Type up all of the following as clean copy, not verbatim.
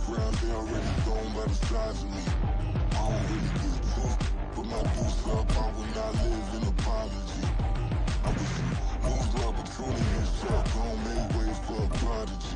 ground, they already gone by the size of me. I don't really get tough, put my deuce up, I will not live in apology. I wish you lose the opportunity and shot, gon' make way for a prodigy.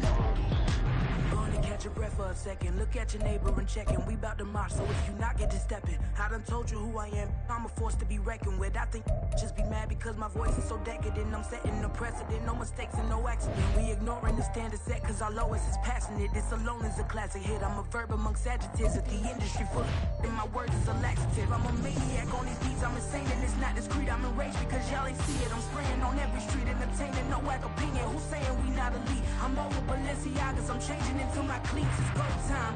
Gonna catch your breath for a second. Look at your neighbor and checking. We bout to march, so if you not get to stepping. I done told you who I am. I'm a force to be reckoned with. I think just be mad because my voice is so decadent. I'm setting the precedent. No mistakes and no accident. We ignoring the standard set cause our lowest is passionate. This alone is a classic hit. I'm a verb amongst adjectives. If the industry full and my words is a laxative. I'm a maniac on these beats. I'm insane and it's not discreet. I'm enraged because y'all ain't see it. I'm spraying on every street. Entertaining, no whack opinion. Who's saying we not elite? I'm over Balenciagas. I'm changing into my cleats. It's go time.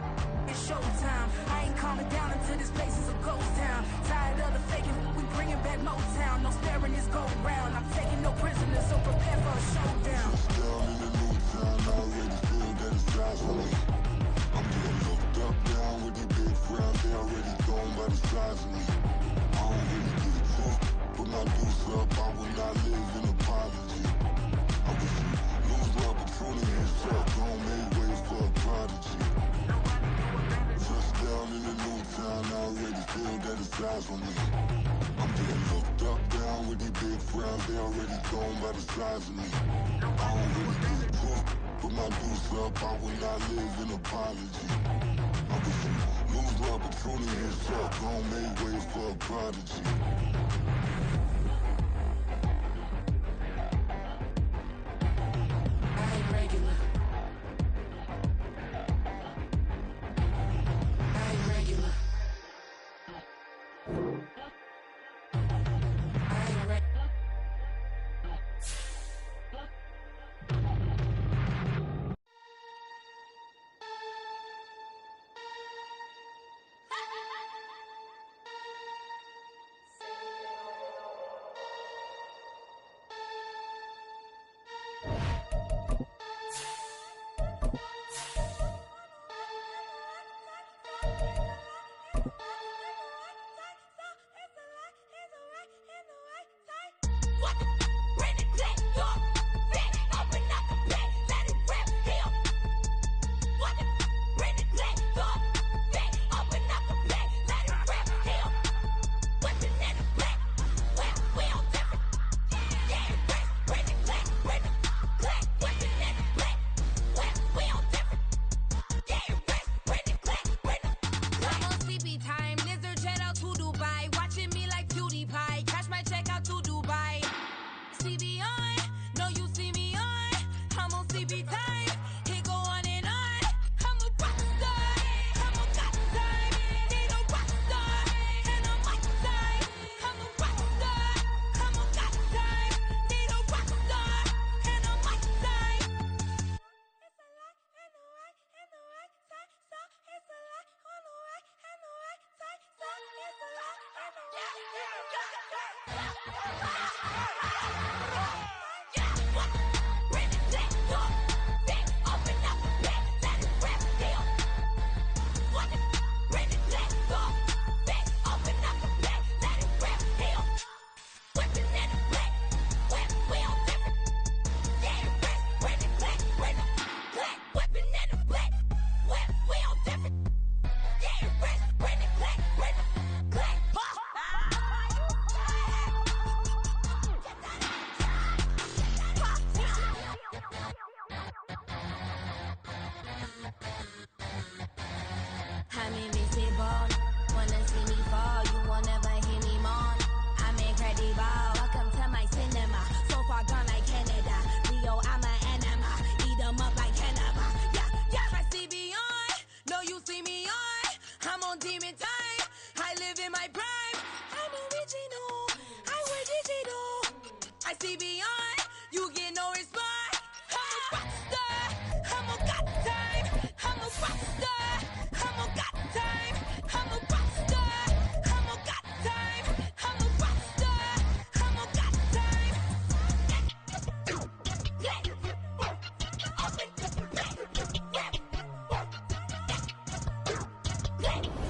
It's showtime. I ain't calming down until this place is a ghost town. Tired of the faking, we bringing back Motown. No sparing this go round. I'm taking no prisoners, so prepare for a showdown. Down in the new town, I already feel that it's time for me. I'm getting looked up, down with the big crowd, they already gone by the size of me. I don't really get tough, put my deuce up, I will not live in apology. I wish you lose the opportunity and shot, gon' make way for a prodigy. Down in the new town, I already feel that it's eyes on me. I'm getting looked up, down with the big crowd, they already gone by the size of me. I don't really get tough, put my deuce up, I will not live in apology. I wish you lose the opportunity and shot, gon' make way for a prodigy.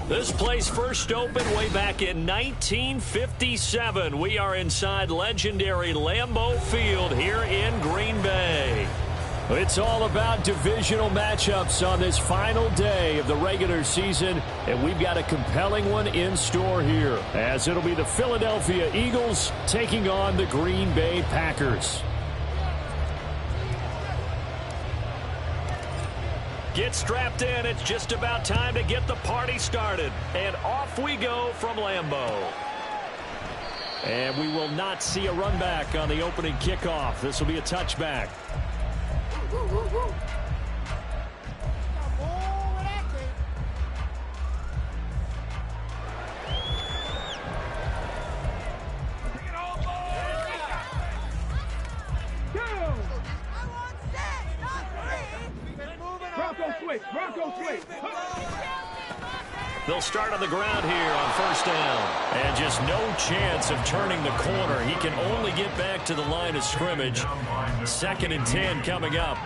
This place first opened way back in 1957. We are inside legendary Lambeau Field here in Green Bay. It's all about divisional matchups on this final day of the regular season, and we've got a compelling one in store here, as it'll be the Philadelphia Eagles taking on the Green Bay Packers. Get strapped in. It's just about time to get the party started. And off we go from Lambeau. And we will not see a run back on the opening kickoff. This will be a touchback. They'll start on the ground here on first down. And just no chance of turning the corner. He can only get back to the line of scrimmage. 2nd and 10 coming up.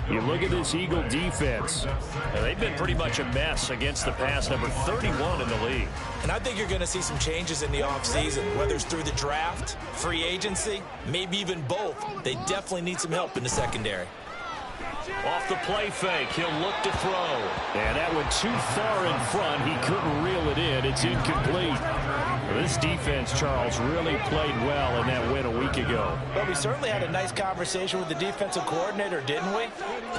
You look at this Eagle defense. They've been pretty much a mess against the pass, number 31 in the league. And I think you're going to see some changes in the offseason, whether it's through the draft, free agency, maybe even both. They definitely need some help in the secondary. Off the play fake, he'll look to throw. And that went too far in front. He couldn't reel it in. It's incomplete. This defense, Charles, really played well in that win a week ago. Well, we certainly had a nice conversation with the defensive coordinator, didn't we?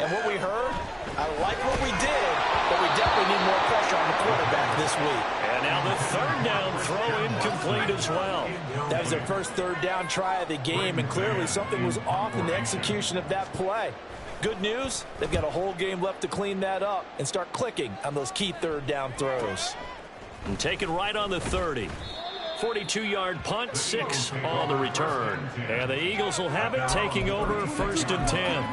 And what we heard, I like what we did, but we definitely need more pressure on the quarterback this week. And now the 3rd down throw incomplete as well. That was their first 3rd down try of the game, and clearly something was off in the execution of that play. Good news, they've got a whole game left to clean that up and start clicking on those key 3rd down throws. And taken right on the 30. 42-yard punt, 6 on the return. And the Eagles will have it, taking over 1st and 10.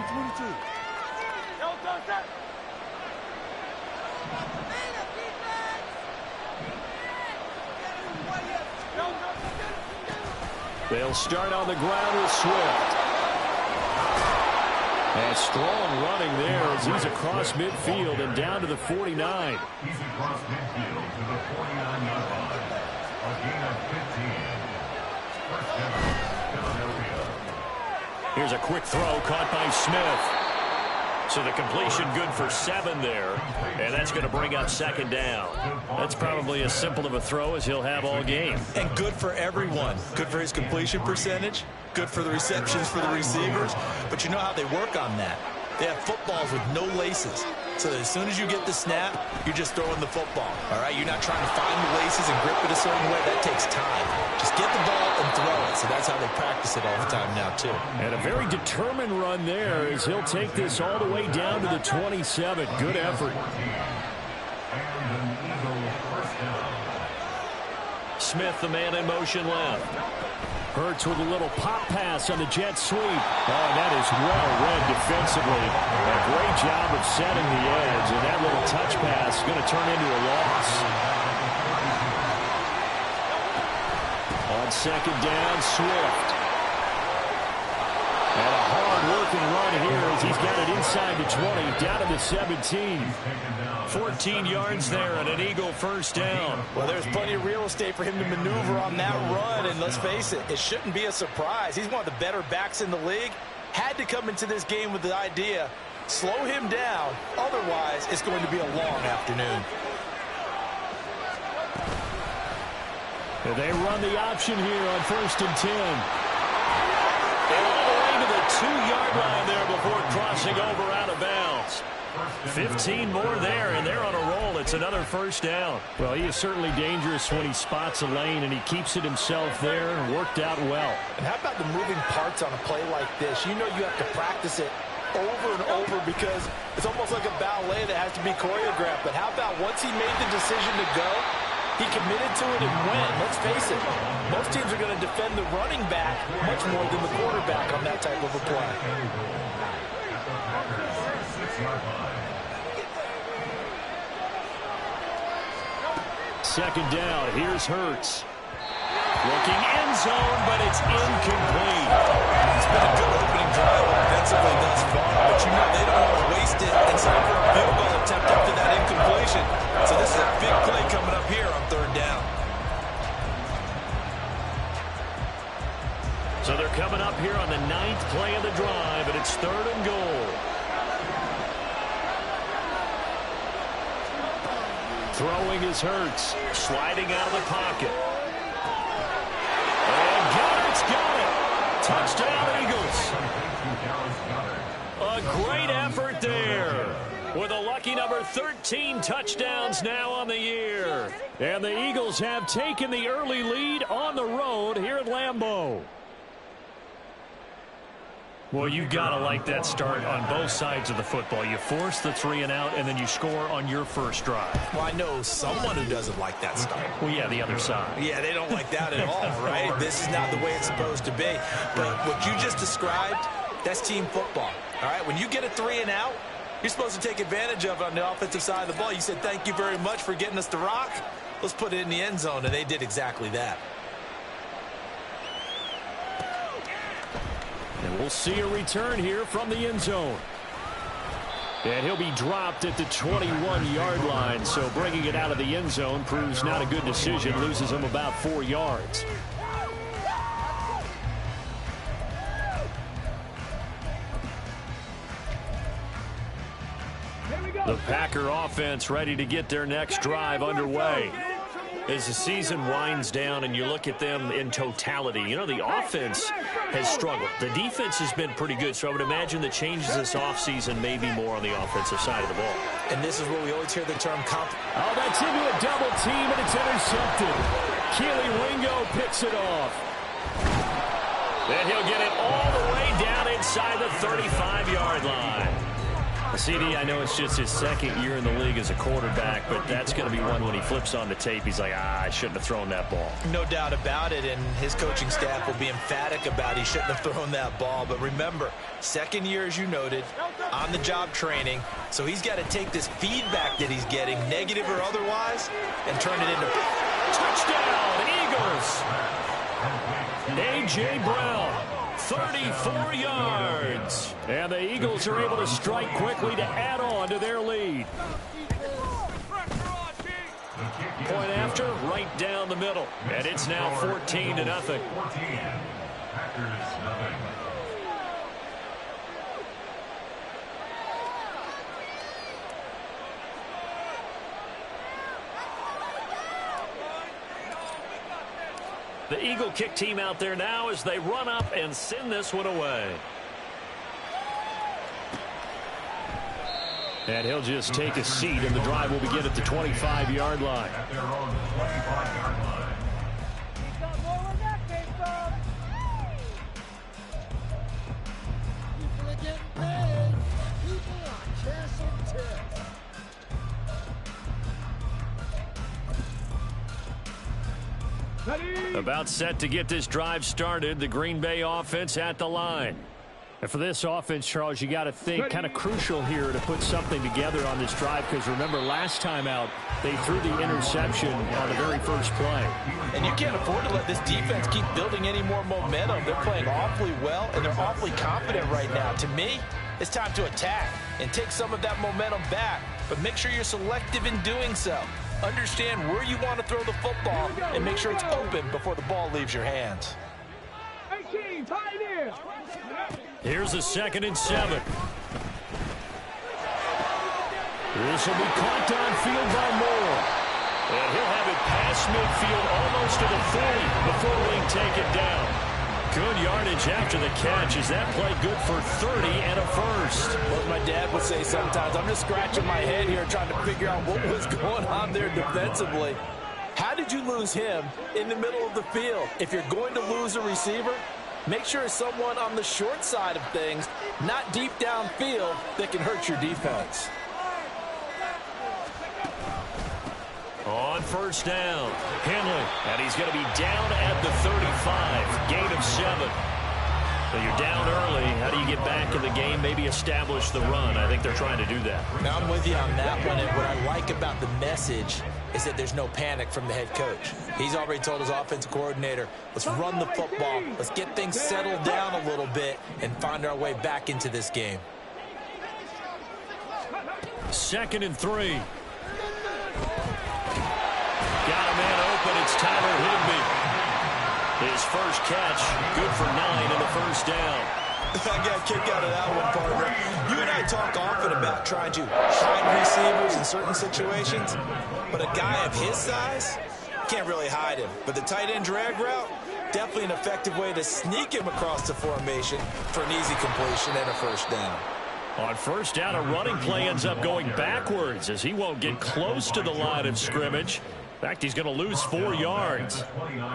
They'll start on the ground with Swift. And strong running there as he's across midfield and down to the 49. He's across midfield to the 49-yard line. A gain of 15. First down, Philadelphia. Here's a quick throw caught by Smith. So the completion good for 7 there. And that's going to bring up 2nd down. That's probably as simple of a throw as he'll have all game. And good for everyone. Good for his completion percentage. Good for the receptions for the receivers. But you know how they work on that. They have footballs with no laces. So that as soon as you get the snap, you're just throwing the football. All right, you're not trying to find the laces and grip it a certain way. That takes time. Just get the ball and throw it. So that's how they practice it all the time now, too. And a very determined run there as he'll take this all the way down to the 27. Good effort. Smith, the man in motion left. Hurts with a little pop pass on the jet sweep. Oh, that is well read defensively. A great job of setting the edge, and that little touch pass is going to turn into a loss. On 2nd down, Swift. And a hard-working run here as he's got it inside the 20, down to the 17. 14 yards there and an Eagle 1st down. Well, there's plenty of real estate for him to maneuver on that run, and let's face it, it shouldn't be a surprise. He's one of the better backs in the league. Had to come into this game with the idea, slow him down, otherwise it's going to be a long afternoon. And they run the option here on 1st and 10. And all the way to the 2-yard line there before crossing over out of bounds. 15 more there, and they're on a roll. It's another 1st down. Well, he is certainly dangerous when he spots a lane, and he keeps it himself there and worked out well. And how about the moving parts on a play like this? You know you have to practice it over and over because it's almost like a ballet that has to be choreographed. But how about once he made the decision to go, he committed to it and went. Let's face it, most teams are going to defend the running back much more than the quarterback on that type of a play. 2nd down, here's Hurts. Looking end zone, but it's incomplete. It's been a good opening drive offensively thus far, but you know they don't want to waste it and settle for a field goal attempt after that incompletion. So this is a big play coming up here on 3rd down. So they're coming up here on the 9th play of the drive, and it's 3rd and goal. Throwing is Hurts. Sliding out of the pocket. And Goddard's got it. Touchdown, Eagles. A great effort there. With a lucky number 13 touchdowns now on the year. And the Eagles have taken the early lead on the road here at Lambeau. Well, you got to like that start on both sides of the football. You force the 3 and out, and then you score on your first drive. Well, I know someone who doesn't like that start. Well, yeah, the other side. Yeah, they don't like that at all, right? This is not the way it's supposed to be. But what you just described, that's team football, all right? When you get a 3 and out, you're supposed to take advantage of it on the offensive side of the ball. You said, thank you very much for getting us the rock. Let's put it in the end zone, and they did exactly that. And we'll see a return here from the end zone. And he'll be dropped at the 21-yard line. So bringing it out of the end zone proves not a good decision. Loses him about 4 yards. The Packer offense ready to get their next drive underway. As the season winds down and you look at them in totality, you know, the offense has struggled. The defense has been pretty good, so I would imagine the changes this offseason may be more on the offensive side of the ball. And this is where we always hear the term Oh, that's into a double team, and it's intercepted. Keely Ringo picks it off. And he'll get it all the way down inside the 35-yard line. CD, I know it's just his second year in the league as a quarterback, but that's going to be one when he flips on the tape. He's like, I shouldn't have thrown that ball. No doubt about it, and his coaching staff will be emphatic about he shouldn't have thrown that ball. But remember, second year, as you noted, on-the-job training, so he's got to take this feedback that he's getting, negative or otherwise, and turn it into touchdown, Eagles. A.J. Brown. 34 yards. And the Eagles are able to strike quickly to add on to their lead. Point after, right down the middle. And it's now 14-0. The Eagle kick team out there now as they run up and send this one away. And he'll just take a seat, and the drive will begin at the 25-yard line. At their own 25-yard line. People are getting paid. People are cashing tips. About set to get this drive started. The Green Bay offense at the line. And for this offense, Charles, you got to think kind of crucial here to put something together on this drive, because remember last time out they threw the interception on the very first play. And you can't afford to let this defense keep building any more momentum. They're playing awfully well, and they're awfully confident right now. To me, it's time to attack and take some of that momentum back, but make sure you're selective in doing so. Understand where you want to throw the football and make sure it's open before the ball leaves your hands. Here's a 2nd and 7. This will be caught downfield by Moore. And he'll have it past midfield almost to the 40 before we take it down. Good yardage after the catch. Is that play good for 30 and a first? What my dad would say sometimes, I'm just scratching my head here trying to figure out what was going on there defensively. How did you lose him in the middle of the field? If you're going to lose a receiver, make sure it's someone on the short side of things, not deep downfield, that can hurt your defense. On first down, Henley, and he's going to be down at the 35, gain of 7. So you're down early. How do you get back in the game? Maybe establish the run. I think they're trying to do that. Now I'm with you on that one, and what I like about the message is that there's no panic from the head coach. He's already told his offensive coordinator, let's run the football, let's get things settled down a little bit and find our way back into this game. 2nd and 3. Got a man open. It's Tyler Higbee. His first catch, good for 9 in the first down. I got a kick out of that one, partner. You and I talk often about trying to hide receivers in certain situations, but a guy of his size can't really hide him. But the tight end drag route, definitely an effective way to sneak him across the formation for an easy completion and a first down. On first down, a running play ends up going backwards as he won't get close to the line of scrimmage. In fact, he's going to lose 4 yards.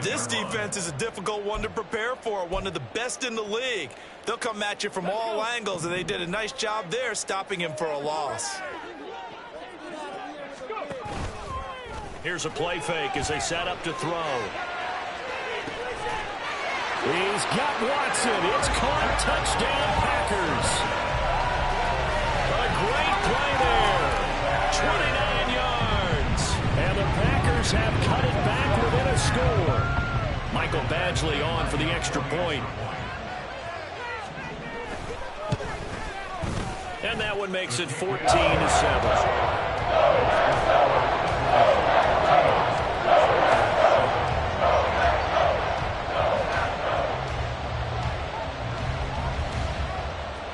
This defense is a difficult one to prepare for, one of the best in the league. They'll come at you from all angles, and they did a nice job there stopping him for a loss. Here's a play fake as they set up to throw. He's got Watson. It's caught. Touchdown, Packers. A great play there. 29 yards. And the Packers have cut it back within a score. Michael Badgley on for the extra point. And that one makes it 14-7.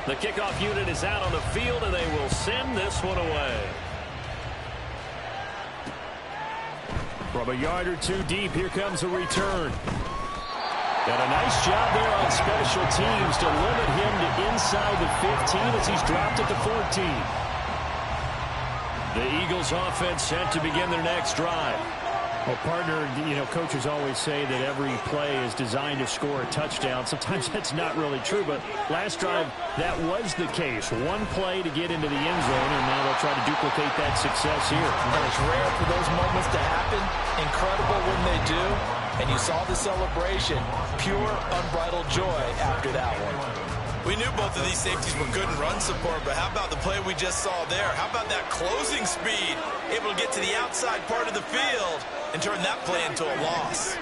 The kickoff unit is out on the field, and they will send this one away. From a yard or two deep, here comes a return. And a nice job there on special teams to limit him to inside the 15 as he's dropped at the 14. The Eagles offense set to begin their next drive. Well, partner, you know, coaches always say that every play is designed to score a touchdown. Sometimes that's not really true, but last drive, that was the case. One play to get into the end zone, and now they'll try to duplicate that success here. And it's rare for those moments to happen. Incredible when they do. And you saw the celebration. Pure, unbridled joy after that one. We knew both of these safeties were good in run support, but how about the play we just saw there? How about that closing speed? Able to get to the outside part of the field and turn that play into a loss.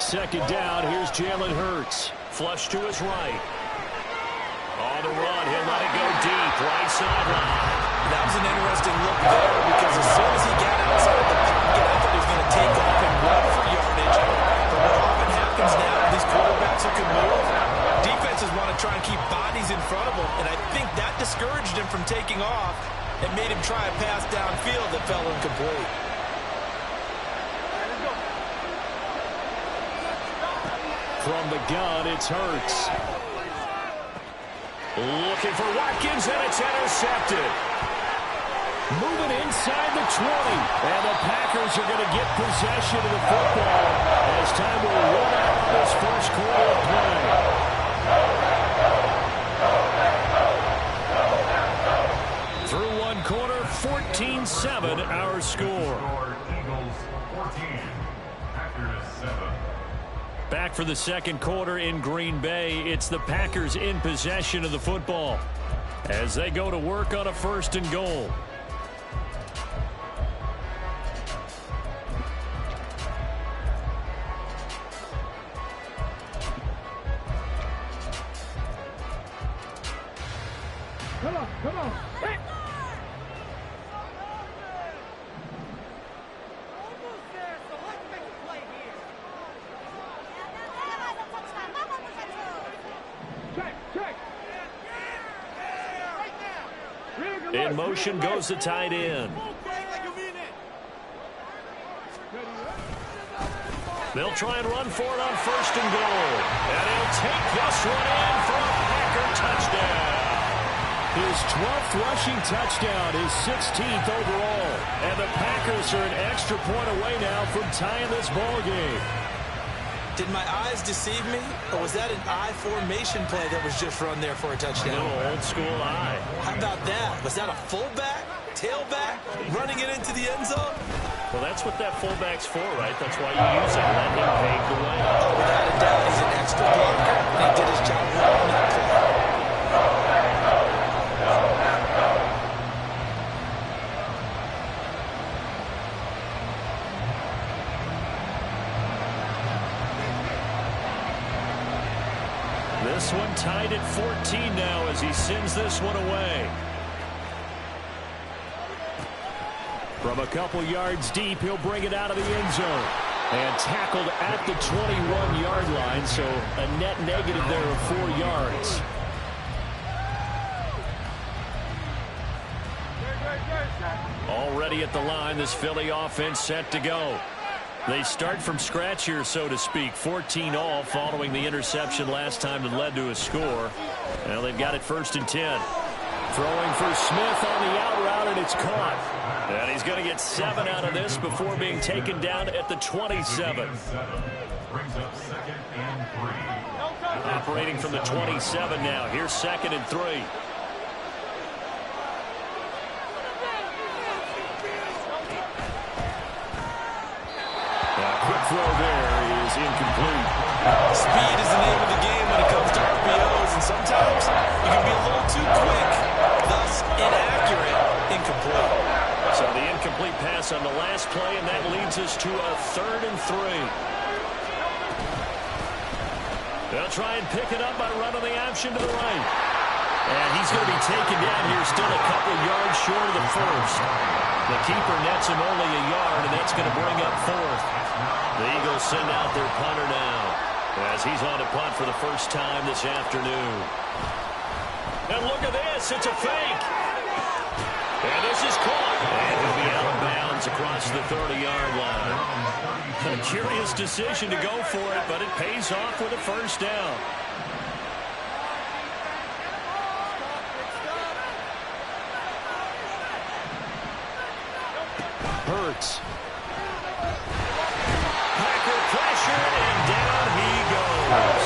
Second down, here's Jalen Hurts. Flush to his right. On the run, he'll let it go deep, right sideline. That was an interesting look there because as soon as he got outside the pocket, I thought he was going to take off and run for yardage. But what often happens now with these quarterbacks who can move, defenses want to try and keep bodies in front of them, and I think that discouraged him from taking off and made him try a pass downfield that fell incomplete. From the gun, it's Hurts. Looking for Watkins, and it's intercepted. Moving inside the 20. And the Packers are going to get possession of the football as time will run out on this first quarter of play. Through one quarter, 14-7 our score. Eagles 14, Packers 7. Back for the second quarter in Green Bay. It's the Packers in possession of the football as they go to work on a first and goal. Come on, come on. Hey. In motion goes the tight end. They'll try and run for it on first and goal. And he'll take this one in for a Packer touchdown. His 12th rushing touchdown, his 16th overall. And the Packers are an extra point away now from tying this ball game. Did my eyes deceive me, or was that an I formation play that was just run there for a touchdown? A little old school eye. How about that? Was that a fullback, tailback, running it into the end zone? Well, that's what that fullback's for, right? That's why you use it. Let him pave the way. Oh, without a doubt, he's an extra blocker. He did his job well on that play. This one tied at 14 now as he sends this one away. From a couple yards deep, he'll bring it out of the end zone. And tackled at the 21-yard line, so a net negative there of 4 yards. Already at the line, this Philly offense set to go. They start from scratch here, so to speak. 14 all following the interception last time that led to a score. Well, they've got it 1st and 10. Throwing for Smith on the out route, and it's caught. And he's going to get 7 out of this before being taken down at the 27. Operating from the 27 now. Here's 2nd and 3. Quick throw there is incomplete. Speed is the name of the game when it comes to RPOs, and sometimes you can be a little too quick, thus inaccurate, incomplete. So the incomplete pass on the last play, and that leads us to a 3rd and 3. They'll try and pick it up by running the option to the right. And he's going to be taken down here, still a couple yards short of the first. The keeper nets him only a yard, and that's going to bring up 4th. The Eagles send out their punter now as he's on to punt for the first time this afternoon. And look at this. It's a fake. And this is caught. And it'll be out of bounds across the 30-yard line. A curious decision to go for it, but it pays off with a first down. Hurts. Packer pressure, and down he goes.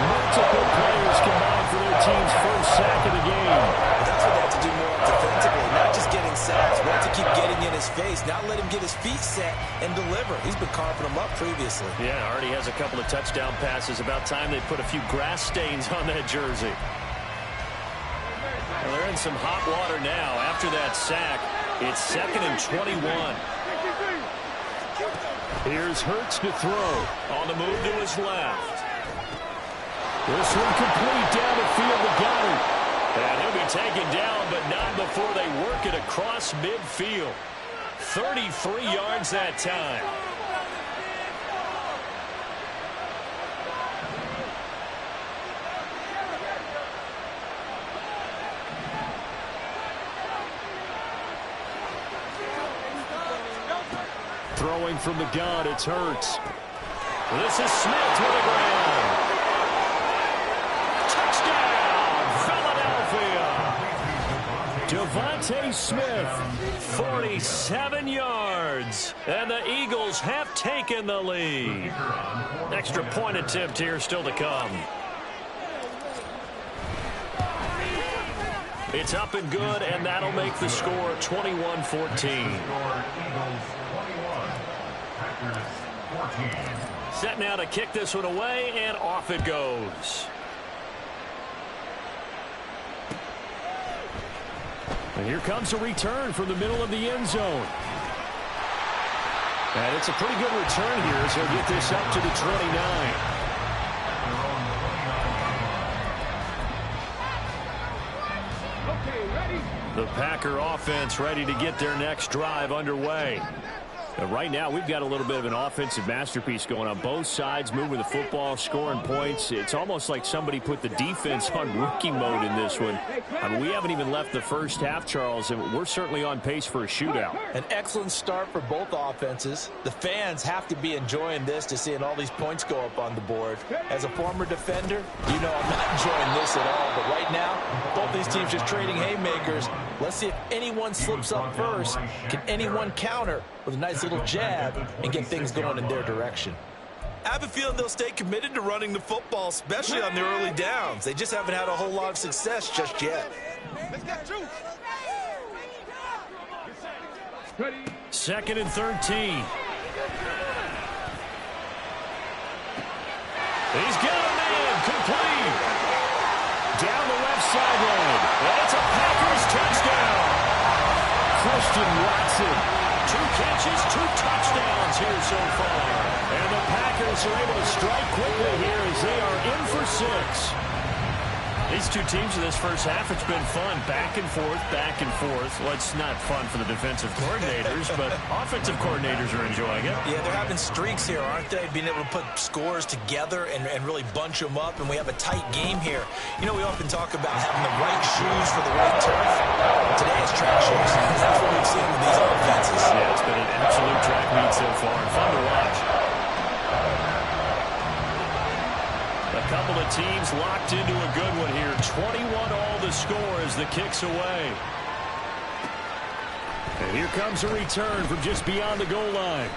Multiple players combined for their team's first sack of the game. That's what they have to do more defensively, not just getting sacks. We have to keep getting in his face, not let him get his feet set and deliver. He's been carving them up previously. Yeah, already has a couple of touchdown passes. About time they put a few grass stains on that jersey. Well, they're in some hot water now. After that sack, it's 2nd and 21. Here's Hurts to throw. On the move to his left. This one complete down the field to Goddard. And he'll be taken down, but not before they work it across midfield. 33 yards that time. Throwing from the gun, it's Hurts. This is Smith to the ground. Touchdown, Philadelphia. Devontae Smith, 47 yards. And the Eagles have taken the lead. Extra point attempt here still to come. It's up and good, and that'll make the score 21-14. Set now to kick this one away, and off it goes. And here comes a return from the middle of the end zone. And it's a pretty good return here, so he'll get this up to the 29. The Packer offense ready to get their next drive underway. Right now, we've got a little bit of an offensive masterpiece going on. Both sides moving the football, scoring points. It's almost like somebody put the defense on rookie mode in this one. I mean, we haven't even left the first half, Charles, and we're certainly on pace for a shootout. An excellent start for both offenses. The fans have to be enjoying this to seeing all these points go up on the board. As a former defender, you know I'm not enjoying this at all. But right now, both these teams just trading haymakers. Let's see if anyone slips up first. Can anyone counter with a nice little jab and get things going in their direction? I have a feeling they'll stay committed to running the football, especially on their early downs. They just haven't had a whole lot of success just yet. Second and 13. He's got a man complete. Down the left sideline. And it's a Packers touchdown. Christian Watson. 2 catches, 2 touchdowns here so far. And the Packers are able to strike quickly here as they are in for 6. These two teams in this first half, it's been fun. Back and forth, back and forth. Well, it's not fun for the defensive coordinators, but offensive coordinators are enjoying it. Yeah, they're having streaks here, aren't they? Being able to put scores together and really bunch them up, and we have a tight game here. You know, we often talk about having the right shoes for the right turf. Today it's track shoes. That's what we've seen with these offenses. Yeah, it's been an absolute track meet so far, and fun to watch. A couple of teams locked into a good one here. 21 all the score as the kick's away. And here comes a return from just beyond the goal line.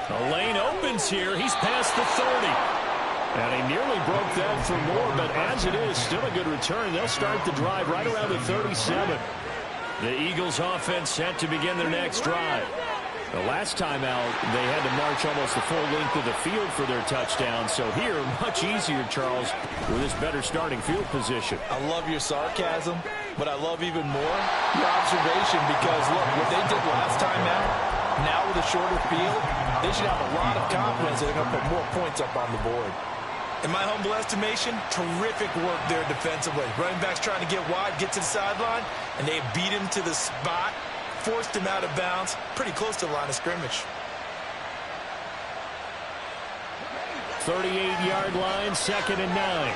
The lane opens here. He's past the 30. And he nearly broke that for more, but as it is, still a good return. They'll start the drive right around the 37. The Eagles offense set to begin their next drive. The last time out, they had to march almost the full length of the field for their touchdown. So here, much easier, Charles, with this better starting field position. I love your sarcasm, but I love even more your observation because, look, what they did last time out, now with a shorter field, they should have a lot of confidence that they're going to put more points up on the board. In my humble estimation, terrific work there defensively. Running backs trying to get wide, get to the sideline, and they beat him to the spot. Forced him out of bounds, pretty close to the line of scrimmage. 38-yard line, 2nd and 9.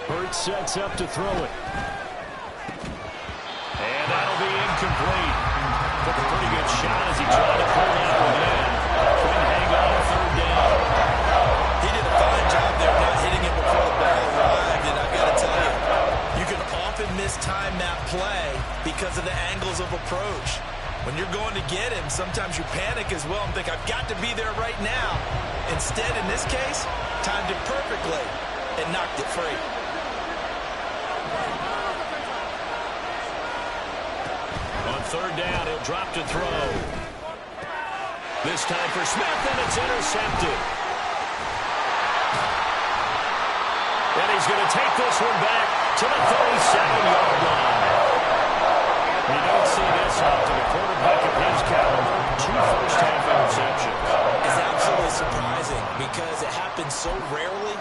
Hurts sets up to throw it. And that'll be incomplete. Took a pretty good shot as he tried to pull that one in. Couldn't hang on 3rd down. He did a fine job there not hitting it before the ball arrived, and I've got to tell you, you can often mistime that play because of the angles of approach. When you're going to get him, sometimes you panic as well and think, I've got to be there right now. Instead, in this case, timed it perfectly and knocked it free. On 3rd down, he'll drop to throw. This time for Smith, and it's intercepted. And he's going to take this one back to the 37-yard line. You don't see this often. A quarterback of his caliber, 2 first-half interceptions. It's absolutely surprising because it happens so rarely.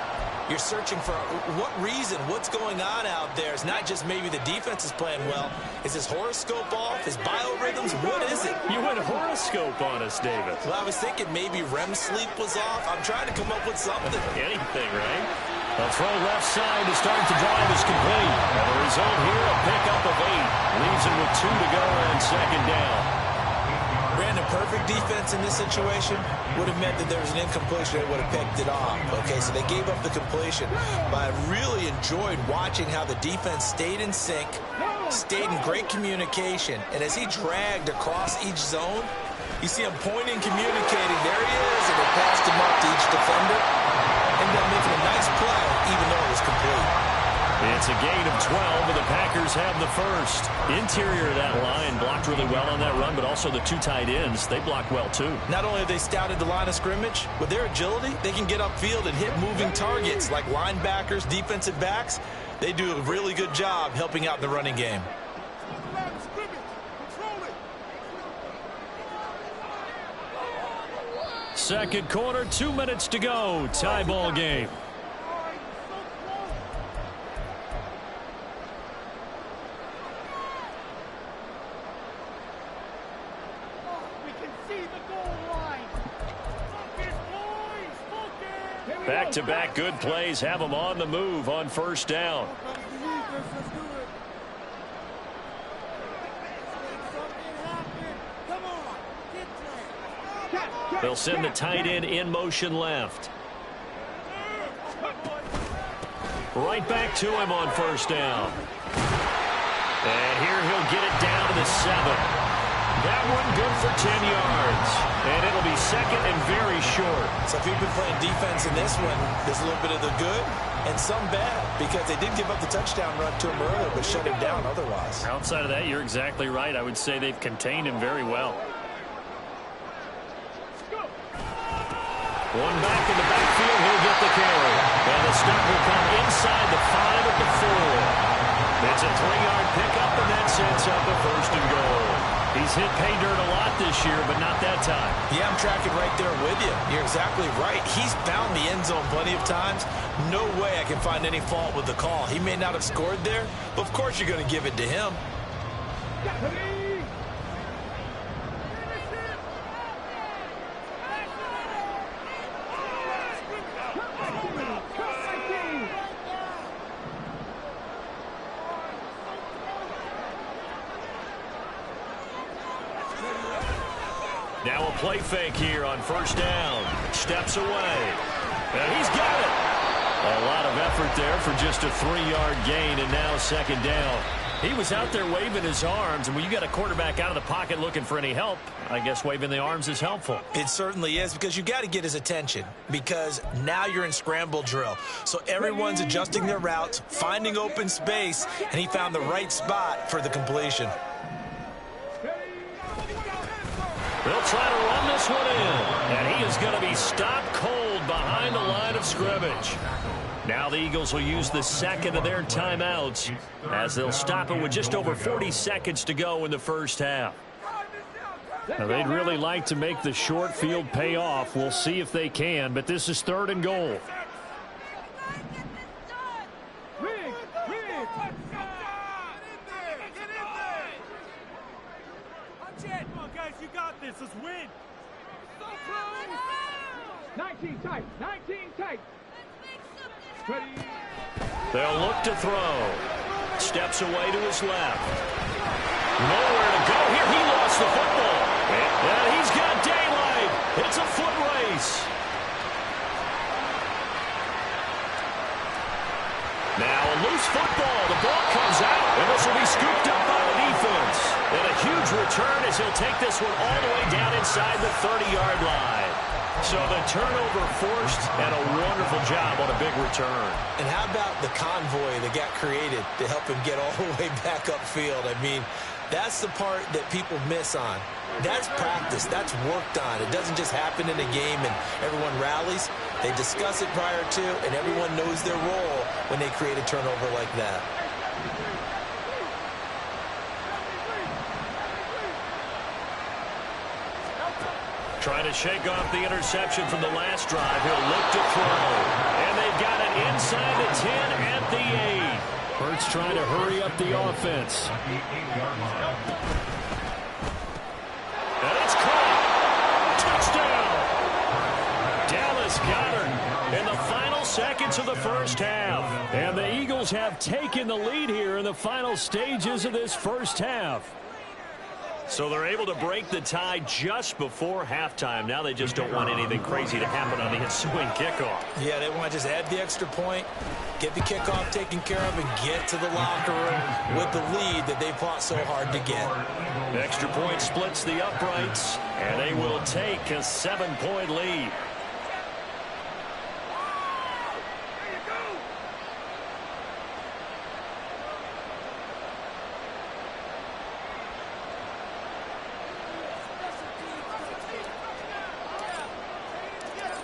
You're searching for what reason, what's going on out there. It's not just maybe the defense is playing well. Is his horoscope off? His biorhythms? What is it? You went horoscope on us, David. Well, I was thinking maybe REM sleep was off. I'm trying to come up with something. Anything, right? A throw left side to start the drive is complete. And the result here, a pickup of 8. Leaves him with 2 to go on 2nd down. Brandon, perfect defense in this situation would have meant that there was an incompletion. They would have picked it off. Okay, so they gave up the completion. But I really enjoyed watching how the defense stayed in sync, stayed in great communication. And as he dragged across each zone, you see him pointing, communicating. There he is, and they passed him up to each defender. Ended up making a nice play, even though it was complete. It's a gain of 12, and the Packers have the first. Interior of that line blocked really well on that run, but also the 2 tight ends, they block well too. Not only have they scouted the line of scrimmage, with their agility, they can get upfield and hit moving targets like linebackers, defensive backs. They do a really good job helping out the running game. Second quarter, 2 minutes to go. Tie ball game. Back-to-back good plays have them on the move on 1st down. They'll send the tight end in motion left. Right back to him on 1st down. And here he'll get it down to the 7. That one good for 10 yards. And it'll be 2nd and very short. So if you've been playing defense in this one, there's a little bit of the good and some bad because they did give up the touchdown run to him earlier but shut him down otherwise. Outside of that, you're exactly right. I would say they've contained him very well. One back in the back. the carry. And the stop will come inside the 5 at the 4. It's a 3-yard pickup, and that sets up a 1st and goal. He's hit pay dirt a lot this year, but not that time. Yeah, I'm tracking right there with you. You're exactly right. He's found the end zone plenty of times. No way I can find any fault with the call. He may not have scored there, but of course you're going to give it to him. Now a play fake here on 1st down. Steps away. And he's got it. A lot of effort there for just a 3-yard gain, and now 2nd down. He was out there waving his arms, and when you got a quarterback out of the pocket looking for any help, I guess waving the arms is helpful. It certainly is, because you got to get his attention, because now you're in scramble drill. So everyone's adjusting their routes, finding open space, and he found the right spot for the completion. They'll try to run this one in, and he is going to be stopped cold behind the line of scrimmage. Now the Eagles will use the 2nd of their timeouts as they'll stop it with just over 40 seconds to go in the 1st half. Now they'd really like to make the short field pay off. We'll see if they can, but this is 3rd and goal. You got this. Let's win. 19 tight. 19 tight. Ready. They'll look to throw. Steps away to his left. Nowhere to go here. He lost the football. And he's got daylight. It's a foot race. Now a loose football. The ball comes out, and this will be scooped up by the defense. And a huge return as he'll take this one all the way down inside the 30-yard line. So the turnover forced, and a wonderful job on a big return. And how about the convoy that got created to help him get all the way back upfield? I mean, that's the part that people miss on. That's practice. That's worked on. It doesn't just happen in a game and everyone rallies. They discuss it prior to, and everyone knows their role when they create a turnover like that. Trying to shake off the interception from the last drive. He'll look to throw. And they've got it inside the 10 at the 8. Hurts trying to hurry up the offense. And it's caught. Touchdown. Dallas Goedert in the final seconds of the 1st half. And the Eagles have taken the lead here in the final stages of this 1st half. So they're able to break the tie just before halftime. Now they just don't want anything crazy to happen on the ensuing kickoff. Yeah, they want to just add the extra point, get the kickoff taken care of, and get to the locker room with the lead that they fought so hard to get. Extra point splits the uprights, and they will take a 7-point lead.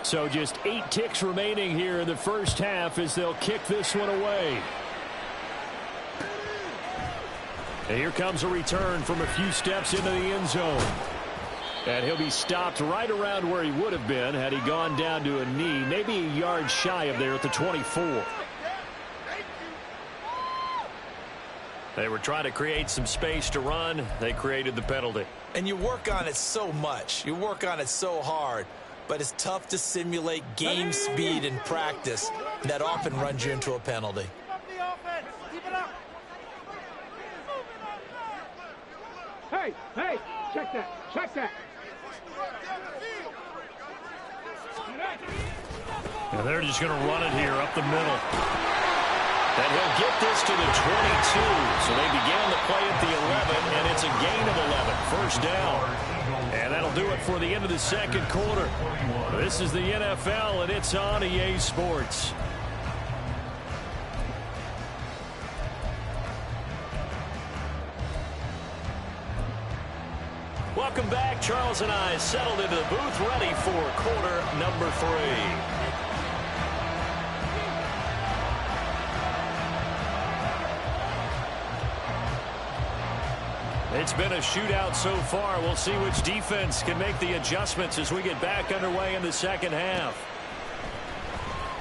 So just 8 ticks remaining here in the 1st half as they'll kick this one away. And here comes a return from a few steps into the end zone. And he'll be stopped right around where he would have been had he gone down to a knee, maybe a yard shy of there at the 24. They were trying to create some space to run. They created the penalty. And you work on it so much. You work on it so hard. But it's tough to simulate game speed in practice. That often runs you into a penalty. Hey, check that, check that. And they're just going to run it here up the middle. And he'll get this to the 22. So they began the play at the 11, and it's a gain of 11. 1st down. And that'll do it for the end of the 2nd quarter. This is the NFL, and it's on EA Sports. Welcome back. Charles and I settled into the booth ready for quarter number 3. It's been a shootout so far. We'll see which defense can make the adjustments as we get back underway in the second half.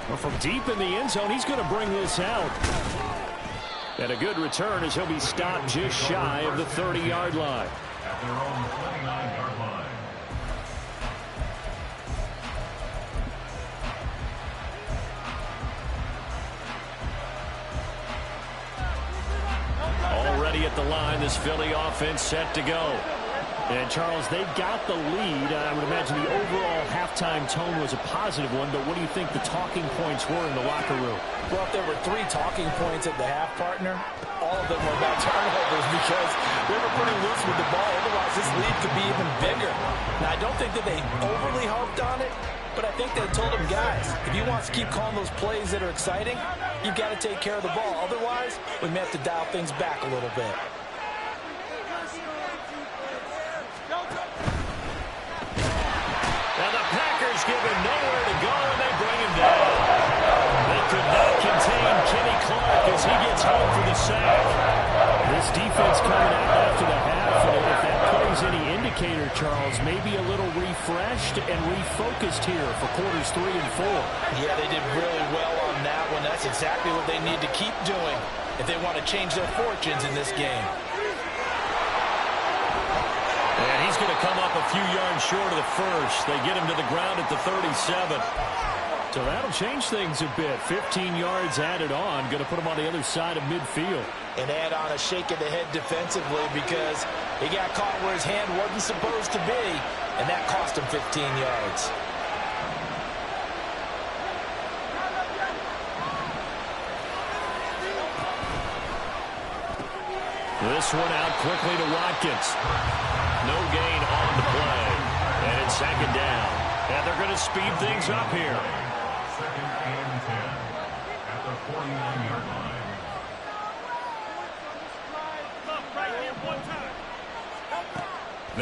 Well, from deep in the end zone, he's going to bring this out. And a good return as he'll be stopped just shy of the 30-yard line. At their own 29-yard line. Already at the line, this Philly offense set to go. And, Charles, they've got the lead. I would imagine the overall halftime tone was a positive one, but what do you think the talking points were in the locker room? Well, if there were 3 talking points at the half, partner, all of them were about turnovers because they were pretty loose with the ball. Otherwise, this lead could be even bigger. Now, I don't think that they overly harped on it, but I think they told them, guys, if you want to keep calling those plays that are exciting, you've got to take care of the ball. Otherwise, we may have to dial things back a little bit. Now the Packers give him nowhere to go, and they bring him down. They could not contain Kenny Clark as he gets home for the sack. This defense coming out after the half, and if that plays any indicator, Charles, maybe a little refreshed and refocused here for quarters 3 and 4. Yeah, they did really well on that one. That's exactly what they need to keep doing if they want to change their fortunes in this game. And he's going to come up a few yards short of the first. They get him to the ground at the 37. So that'll change things a bit. 15 yards added on. Going to put him on the other side of midfield. And add on a shake of the head defensively because he got caught where his hand wasn't supposed to be, and that cost him 15 yards. This one out quickly to Watkins. No gain on the play. And it's second down. And they're going to speed things up here. Second and 10 at the 49-yard line.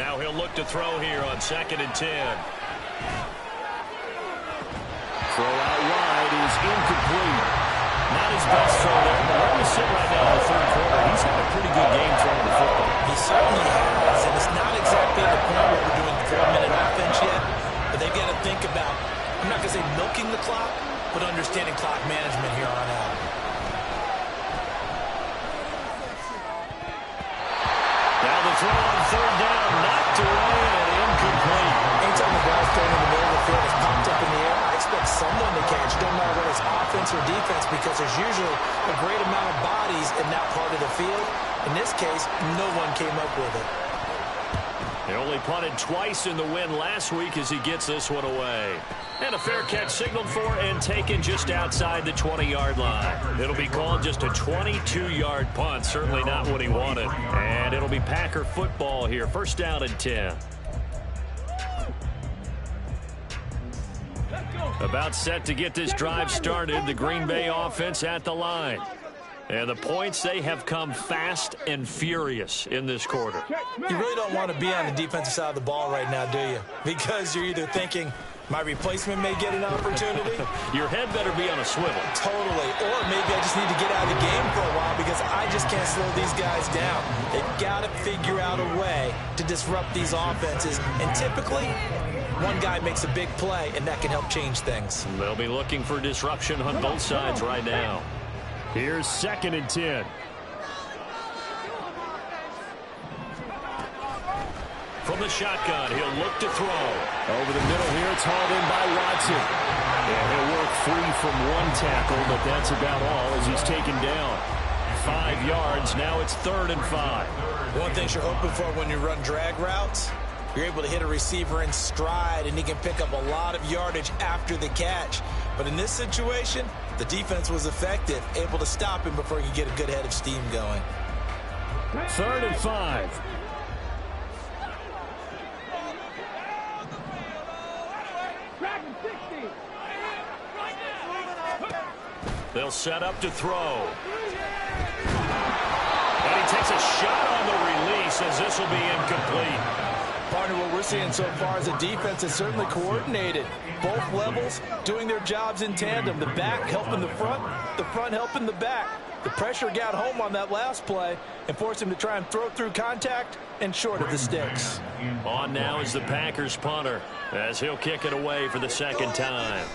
Now he'll look to throw here on second and 10. Throw out wide is incomplete. Not his best throw there, but where we sit right now in the third quarter, he's had a pretty good game throwing the football. He certainly has, and it's not exactly the point where we're doing 4-minute offense yet, but they've got to think about, I'm not going to say milking the clock, but understanding clock management here on out. Now the throw on third down, knocked away and incomplete. Anytime the ball's thrown in the middle of the field, it's popped up in the air, I expect someone to catch, no matter whether it's offense or defense, because there's usually a great amount of bodies in that part of the field. In this case, no one came up with it. They only punted twice in the win last week as he gets this one away. And a fair catch signaled for and taken just outside the 20-yard line. It'll be called just a 22-yard punt, certainly not what he wanted. And it'll be Packer football here, first down and 10. About set to get this drive started, the Green Bay offense at the line. And the points, they have come fast and furious in this quarter. You really don't want to be on the defensive side of the ball right now, do you? Because you're either thinking, my replacement may get an opportunity. Your head better be on a swivel. Totally. Or maybe I just need to get out of the game for a while because I just can't slow these guys down. They've got to figure out a way to disrupt these offenses. And typically, one guy makes a big play, and that can help change things. They'll be looking for disruption on both sides right now. Here's second and 10. From the shotgun, he'll look to throw. Over the middle here, it's hauled in by Watson. And he'll work free from one tackle, but that's about all as he's taken down. 5 yards, now it's 3rd and 5. One thing you're hoping for when you run drag routes, you're able to hit a receiver in stride, and he can pick up a lot of yardage after the catch. But in this situation, the defense was effective, able to stop him before he could get a good head of steam going. 3rd and 5. They'll set up to throw. And he takes a shot on the release as this will be incomplete. Partner, what we're seeing so far is a defense that's certainly coordinated. Both levels doing their jobs in tandem. The back helping the front helping the back. The pressure got home on that last play and forced him to try and throw through contact and short of the sticks. On now is the Packers punter as he'll kick it away for the second time.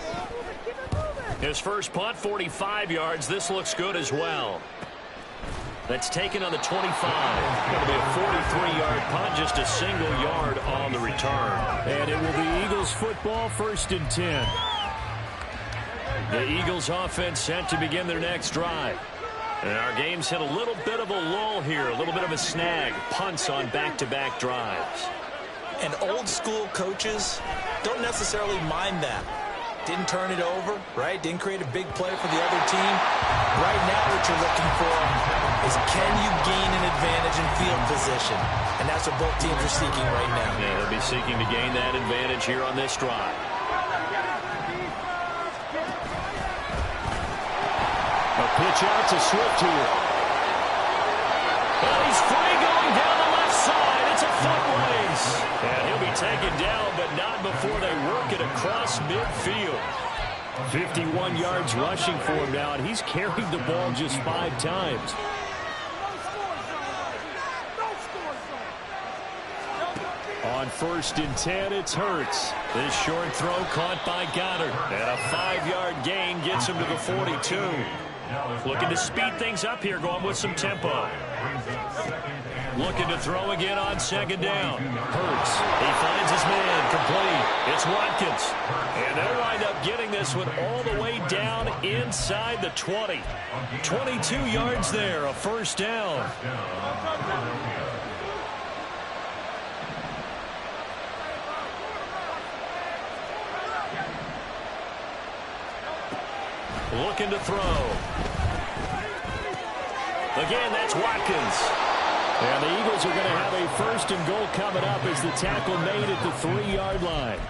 His first punt, 45 yards. This looks good as well. That's taken on the 25. Going to be a 43-yard punt, just a single yard on the return. And it will be Eagles football, 1st and 10. The Eagles offense set to begin their next drive. And our game's hit a little bit of a lull here, a little bit of a snag. Punts on back-to-back drives. And old-school coaches don't necessarily mind that. Didn't turn it over, right? Didn't create a big play for the other team. Right now what you're looking for is can you gain an advantage in field position? And that's what both teams are seeking right now. Yeah, they'll be seeking to gain that advantage here on this drive. A pitch out to Swift here. Well, he's free going down the left side. It's a foot race. And he'll be taken down, but not before they work it across midfield. 51 yards rushing for him now, and he's carried the ball just 5 times. On 1st and 10, it's Hurts. This short throw caught by Goddard. And a 5-yard gain gets him to the 42. Looking to speed things up here, going with some tempo. Looking to throw again on 2nd down. Hurts. He finds his man. Complete. It's Watkins. And they'll wind up getting this one all the way down inside the 20. 22 yards there, a 1st down. Looking to throw. Again, that's Watkins. And the Eagles are going to have a 1st and goal coming up as the tackle made at the 3-yard line.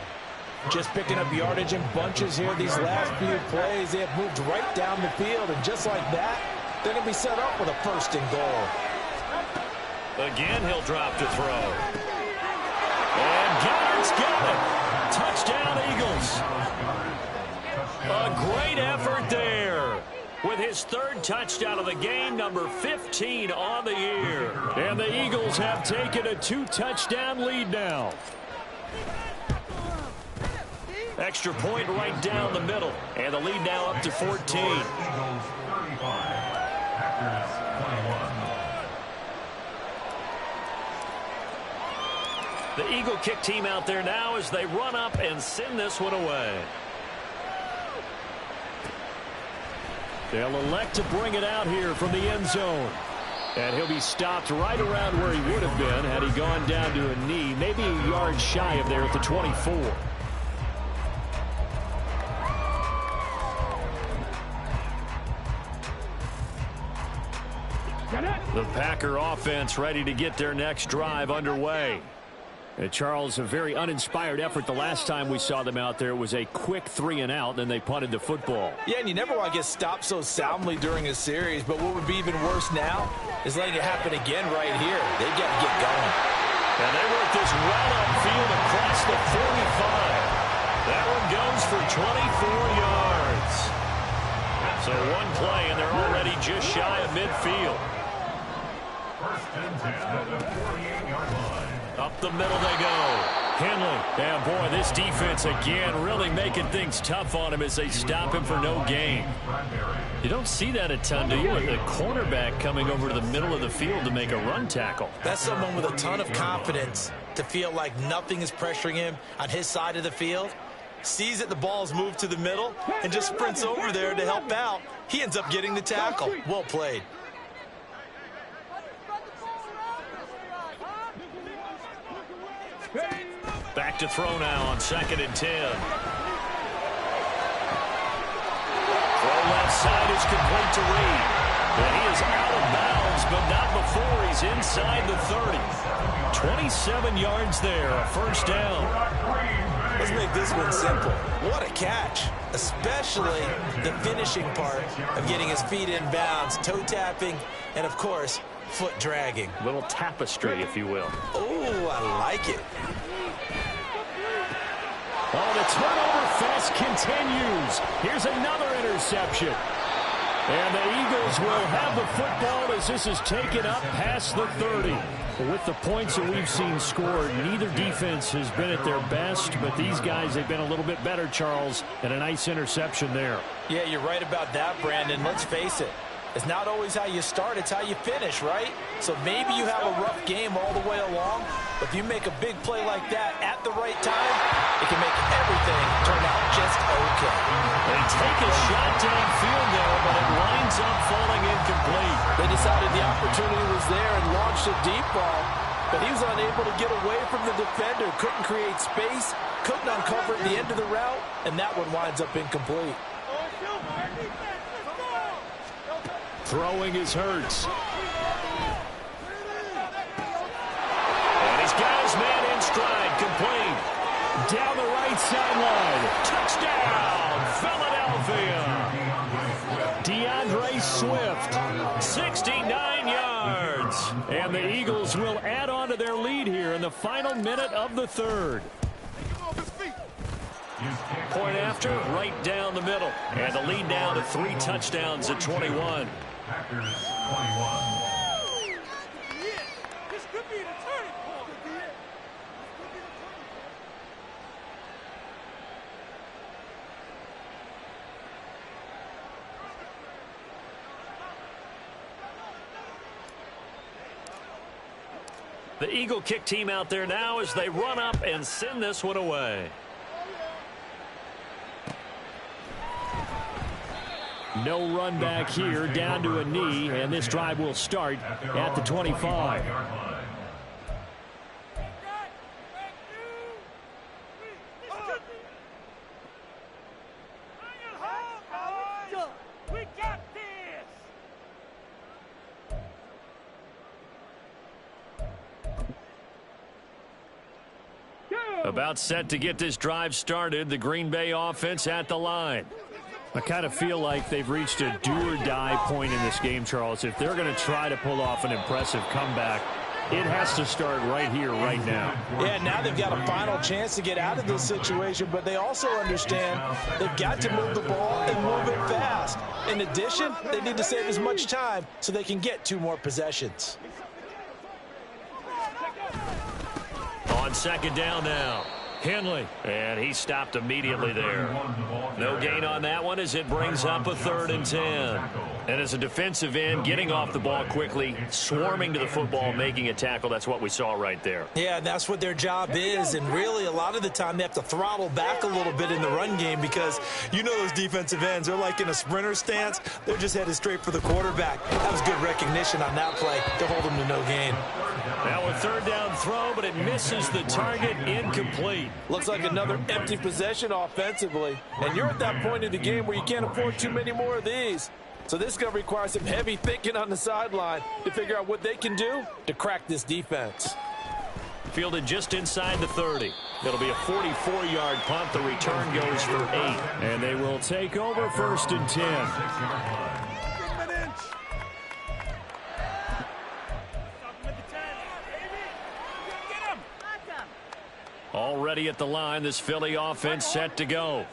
Just picking up yardage in bunches here these last few plays. They have moved right down the field, and just like that, they're going to be set up with a 1st and goal. Again, he'll drop to throw. And Goddard's got it. Touchdown, Eagles. A great effort there. With his 3rd touchdown of the game, number 15 on the year. And the Eagles have taken a 2-touchdown lead now. Extra point right down the middle. And the lead now up to 14. Eagles 35, Packers 21. The Eagle kick team out there now as they run up and send this one away. They'll elect to bring it out here from the end zone. And he'll be stopped right around where he would have been had he gone down to a knee, maybe a yard shy of there at the 24. The Packer offense ready to get their next drive underway. And Charles, a very uninspired effort the last time we saw them out there. It was a quick 3-and-out, then they punted the football. Yeah, and you never want to get stopped so soundly during a series, but what would be even worse now is letting it happen again right here. They've got to get going. And they work this right upfield across the 45. That one goes for 24 yards. So one play, and they're already just shy of midfield. 1st and 10 at the 48-yard line. Up the middle they go. Henley. And boy, this defense again really making things tough on him as they stop him for no gain. You don't see that a ton, do you? The cornerback coming over to the middle of the field to make a run tackle. That's someone with a ton of confidence to feel like nothing is pressuring him on his side of the field. Sees that the ball's moved to the middle and just sprints over there to help out. He ends up getting the tackle. Well played. Back to throw now on 2nd and 10. Throw left side is complete to Reed. And he is out of bounds, but not before he's inside the 30. 27 yards there, a 1st down. Let's make this one simple. What a catch, especially the finishing part of getting his feet in bounds, toe tapping, and of course, foot dragging. Little tapestry, if you will. Oh, I like it. Oh, the turnover fest continues. Here's another interception. And the Eagles will have the football as this is taken up past the 30. With the points that we've seen scored, neither defense has been at their best, but these guys, they've been a little bit better, Charles, and a nice interception there. Yeah, you're right about that, Brandon. Let's face it. It's not always how you start, it's how you finish, right? So maybe you have a rough game all the way along, but if you make a big play like that at the right time, it can make everything turn out just okay. They take a shot downfield there, but it winds up falling incomplete. They decided the opportunity was there and launched a deep ball, but he was unable to get away from the defender, couldn't create space, couldn't uncover at the end of the route, and that one winds up incomplete. Throwing is Hurts. And he's got his man in stride, complete. Down the right sideline. Touchdown, Philadelphia. DeAndre Swift. 69 yards. And the Eagles will add on to their lead here in the final minute of the third. Point after, right down the middle. And the lead now to 3 touchdowns at 21. Packers 21. This could be the turning point. The Eagle kick team out there now as they run up and send this one away. No run back here, down to a knee, and this drive will start at the 25. We got this. About set to get this drive started, the Green Bay offense at the line. I kind of feel like they've reached a do-or-die point in this game, Charles. If they're going to try to pull off an impressive comeback, it has to start right here, right now. Yeah, now they've got a final chance to get out of this situation, but they also understand they've got to move the ball and move it fast. In addition, they need to save as much time so they can get 2 more possessions. On second down now, Henley, and he stopped immediately there. No gain on that one as it brings up a 3rd and 10. And as a defensive end, getting off the ball quickly, swarming to the football, making a tackle, that's what we saw right there. Yeah, and that's what their job is, and really a lot of the time they have to throttle back a little bit in the run game because you know those defensive ends, they're like in a sprinter stance, they're just headed straight for the quarterback. That was good recognition on that play to hold them to no gain. Now a 3rd down throw, but it misses the target, incomplete. Looks like another empty possession offensively. And you're at that point in the game where you can't afford too many more of these. So this is going to require some heavy thinking on the sideline to figure out what they can do to crack this defense. Fielded just inside the 30. It'll be a 44-yard punt. The return goes for 8. And they will take over 1st and 10. Already at the line, this Philly offense set to go.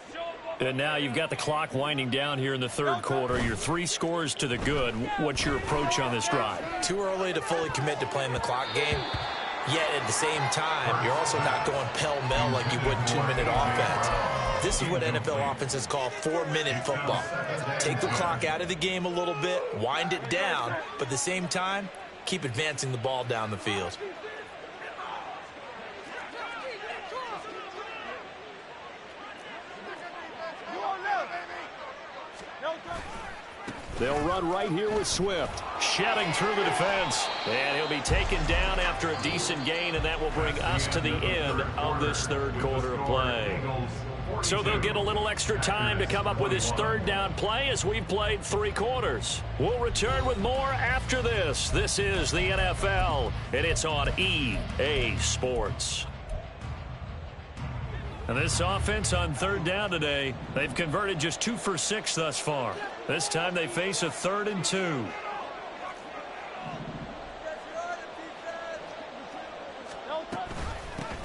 And now you've got the clock winding down here in the 3rd quarter. You're 3 scores to the good. What's your approach on this drive? Too early to fully commit to playing the clock game. Yet at the same time, you're also not going pell-mell like you would in 2-minute offense. This is what NFL offenses call 4-minute football. Take the clock out of the game a little bit, wind it down, but at the same time, keep advancing the ball down the field. They'll run right here with Swift. Shedding through the defense. And he'll be taken down after a decent gain, and that will bring us to the end of this 3rd quarter of play. So they'll get a little extra time to come up with his 3rd down play as we've played 3 quarters. We'll return with more after this. This is the NFL, and it's on EA Sports. And this offense on 3rd down today, they've converted just 2 for 6 thus far. This time they face a 3rd and 2.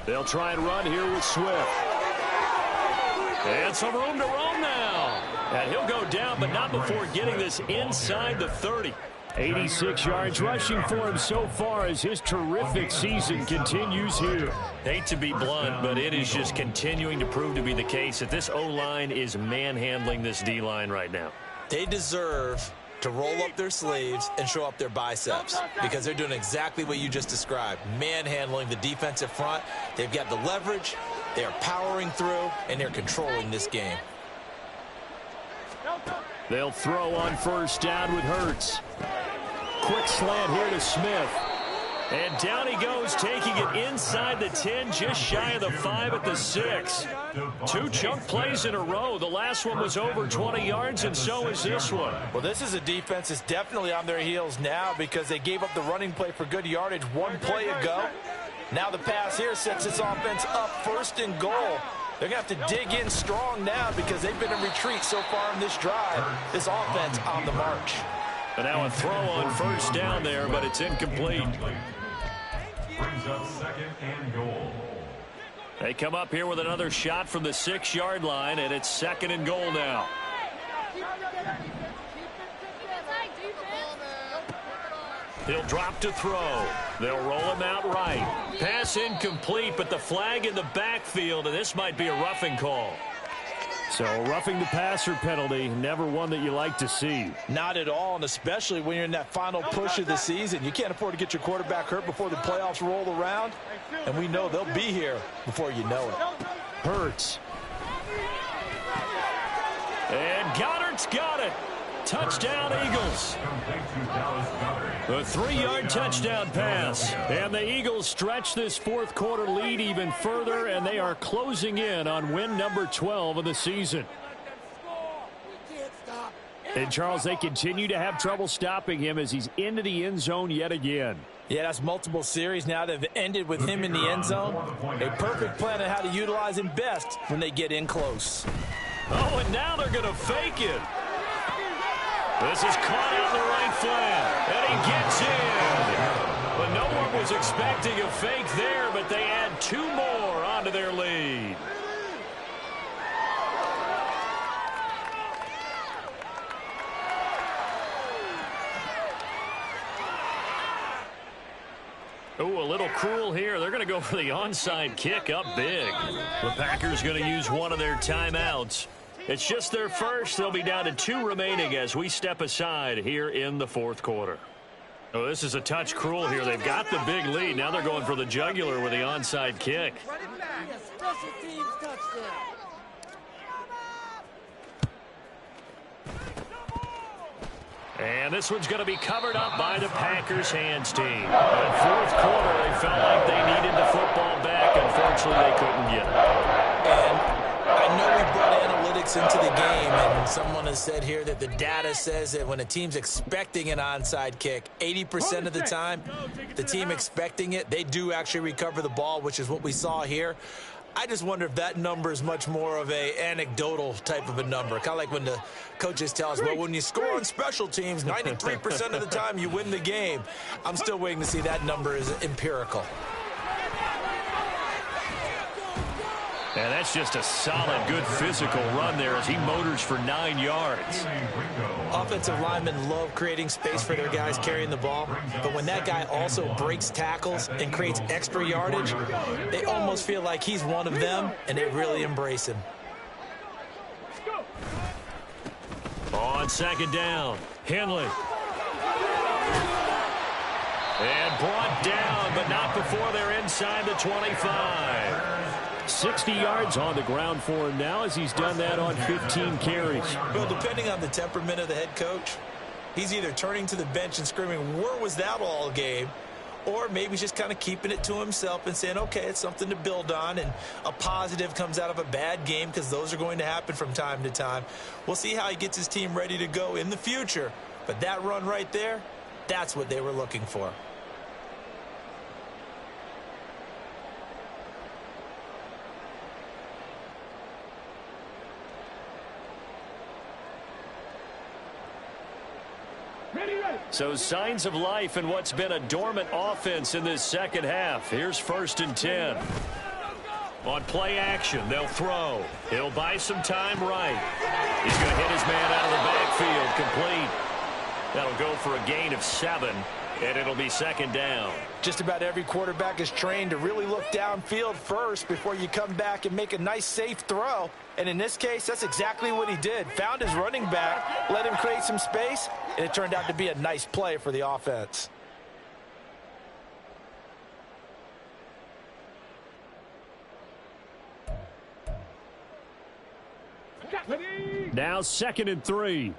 They'll try and run here with Swift. And some room to roam now. And he'll go down, but not before getting this inside the 30. 86 yards rushing for him so far as his terrific season continues here. Hate to be blunt, but it is just continuing to prove to be the case that this O-line is manhandling this D-line right now. They deserve to roll up their sleeves and show up their biceps because they're doing exactly what you just described, manhandling the defensive front. They've got the leverage, they are powering through, and they're controlling this game. They'll throw on first down with Hurts. Quick slant here to Smith. And down he goes, taking it inside the 10, just shy of the 5 at the 6. 2 chunk plays in a row. The last one was over 20 yards, and so is this one. Well, this is a defense that's definitely on their heels now because they gave up the running play for good yardage 1 play ago. Now the pass here sets this offense up 1st and goal. They're going to have to dig in strong now because they've been in retreat so far in this drive. This offense on the march. And now a throw on first down there, but it's incomplete. Brings up 2nd and goal. They come up here with another shot from the 6-yard line, and it's 2nd and goal now. He'll drop to throw. They'll roll him out right. Pass incomplete, but the flag in the backfield, and this might be a roughing call. So roughing the passer penalty, never one that you like to see. Not at all, and especially when you're in that final push of the season. You can't afford to get your quarterback hurt before the playoffs roll around, and we know they'll be here before you know it. Hurts. And Goddard's got it. Touchdown, Eagles. A 3-yard touchdown pass. And the Eagles stretch this 4th quarter lead even further, and they are closing in on win number 12 of the season. And, Charles, they continue to have trouble stopping him as he's into the end zone yet again. Yeah, that's multiple series now that have ended with him in the end zone. A perfect plan on how to utilize him best when they get in close. Oh, and now they're going to fake it. This is caught out in the right flat, and he gets in. But no one was expecting a fake there, but they add 2 more onto their lead. Oh, a little cruel here. They're going to go for the onside kick up big. The Packers going to use one of their timeouts. It's just their first. They'll be down to 2 remaining as we step aside here in the 4th quarter. Oh, this is a touch cruel here. They've got the big lead. Now they're going for the jugular with the onside kick. And this one's going to be covered up by the Packers hands team. In 4th quarter, they felt like they needed the football back. Unfortunately, they couldn't get it. And I know we brought analytics into the game, and someone has said here that the data says that when a team's expecting an onside kick, 80% of the time, the team expecting it, they do actually recover the ball, which is what we saw here. I just wonder if that number is much more of a anecdotal type of a number. Kind of like when the coaches tell us, well, when you score on special teams, 93% of the time you win the game. I'm still waiting to see that number is empirical. And that's just a solid, good physical run there as he motors for 9 yards. Offensive linemen love creating space for their guys carrying the ball, but when that guy also breaks tackles and creates extra yardage, they almost feel like he's one of them, and they really embrace him. On 2nd down, Henley. And brought down, but not before they're inside the 25. 60 yards on the ground for him now as he's done that on 15 carries. Well, depending on the temperament of the head coach, he's either turning to the bench and screaming, where was that all game? Or maybe just kind of keeping it to himself and saying, okay, it's something to build on, and a positive comes out of a bad game because those are going to happen from time to time. We'll see how he gets his team ready to go in the future. But that run right there, that's what they were looking for. So signs of life in what's been a dormant offense in this second half. Here's 1st and 10. On play action, they'll throw. He'll buy some time right. He's going to hit his man out of the backfield, complete. That'll go for a gain of 7, and it'll be second down. Just about every quarterback is trained to really look downfield first before you come back and make a nice, safe throw. And in this case, that's exactly what he did. Found his running back, let him create some space, and it turned out to be a nice play for the offense. Now 2nd and 3.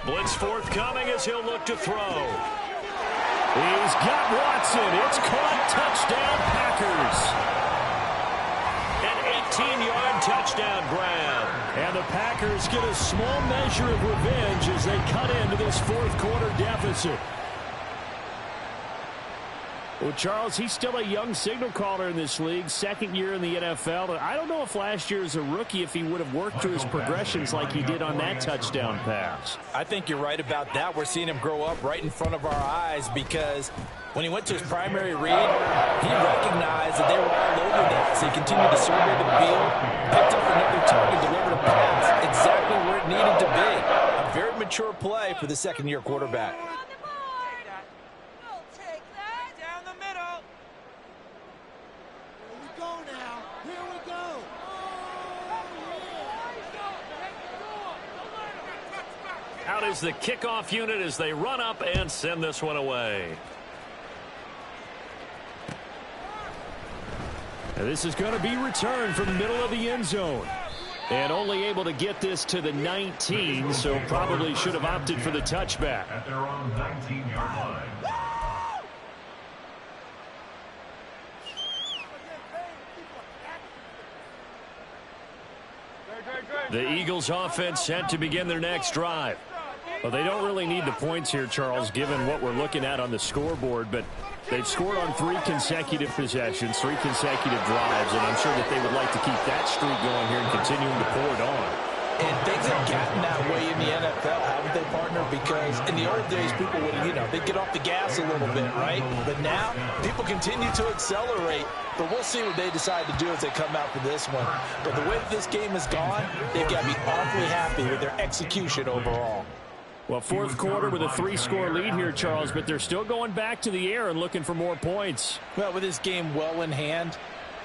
Blitz forthcoming as he'll look to throw. He's got Watson. It's caught. Touchdown, Packers. An 18-yard touchdown grab. And the Packers get a small measure of revenge as they cut into this fourth quarter deficit. Well, Charles, he's still a young signal caller in this league, second year in the NFL. I don't know if last year as a rookie if he would have worked through his progressions like he did on that touchdown pass. I think you're right about that. We're seeing him grow up right in front of our eyes because when he went to his primary read, he recognized that they were all over that. So he continued to survey the field, picked up another target, delivered a pass exactly where it needed to be. A very mature play for the second-year quarterback. Out is the kickoff unit as they run up and send this one away. And this is going to be returned from the middle of the end zone. And only able to get this to the 19, so probably should have opted for the touchback. At their own 19-yard line. The Eagles offense set to begin their next drive. Well, they don't really need the points here, Charles, given what we're looking at on the scoreboard, but they've scored on 3 consecutive possessions, 3 consecutive drives, and I'm sure that they would like to keep that streak going here and continuing to pour it on. And things have gotten that way in the NFL, haven't they, partner? Because in the old days, people would, they'd get off the gas a little bit, right? But now, people continue to accelerate. But we'll see what they decide to do as they come out for this one. But the way that this game has gone, they've got to be awfully happy with their execution overall. Well, fourth quarter with a 3-score lead here, Charles, but they're still going back to the air and looking for more points. Well, with this game well in hand,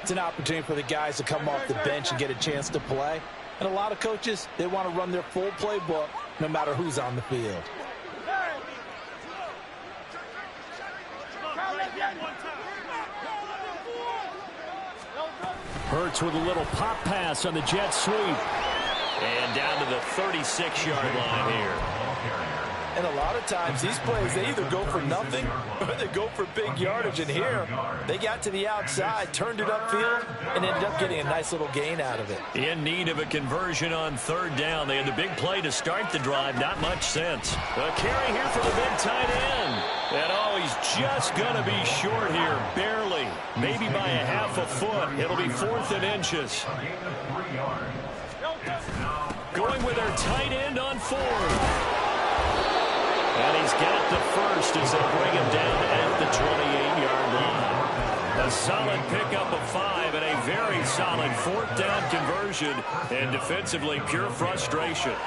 it's an opportunity for the guys to come off the bench and get a chance to play. And a lot of coaches, they want to run their full playbook no matter who's on the field. Hurts with a little pop pass on the jet sweep. And down to the 36-yard line here. And a lot of times, these plays, they either go for nothing or they go for big yardage. And here, they got to the outside, turned it upfield, and ended up getting a nice little gain out of it. In need of a conversion on third down. They had the big play to start the drive. Not much sense. A carry here for the big tight end. And oh, he's just going to be short here, barely. Maybe by a half a foot. It'll be 4th and inches. Going with their tight end on 4th. And he's got the first as they'll bring him down at the 28-yard line. A solid pickup of 5 and a very solid 4th down conversion. And defensively, pure frustration.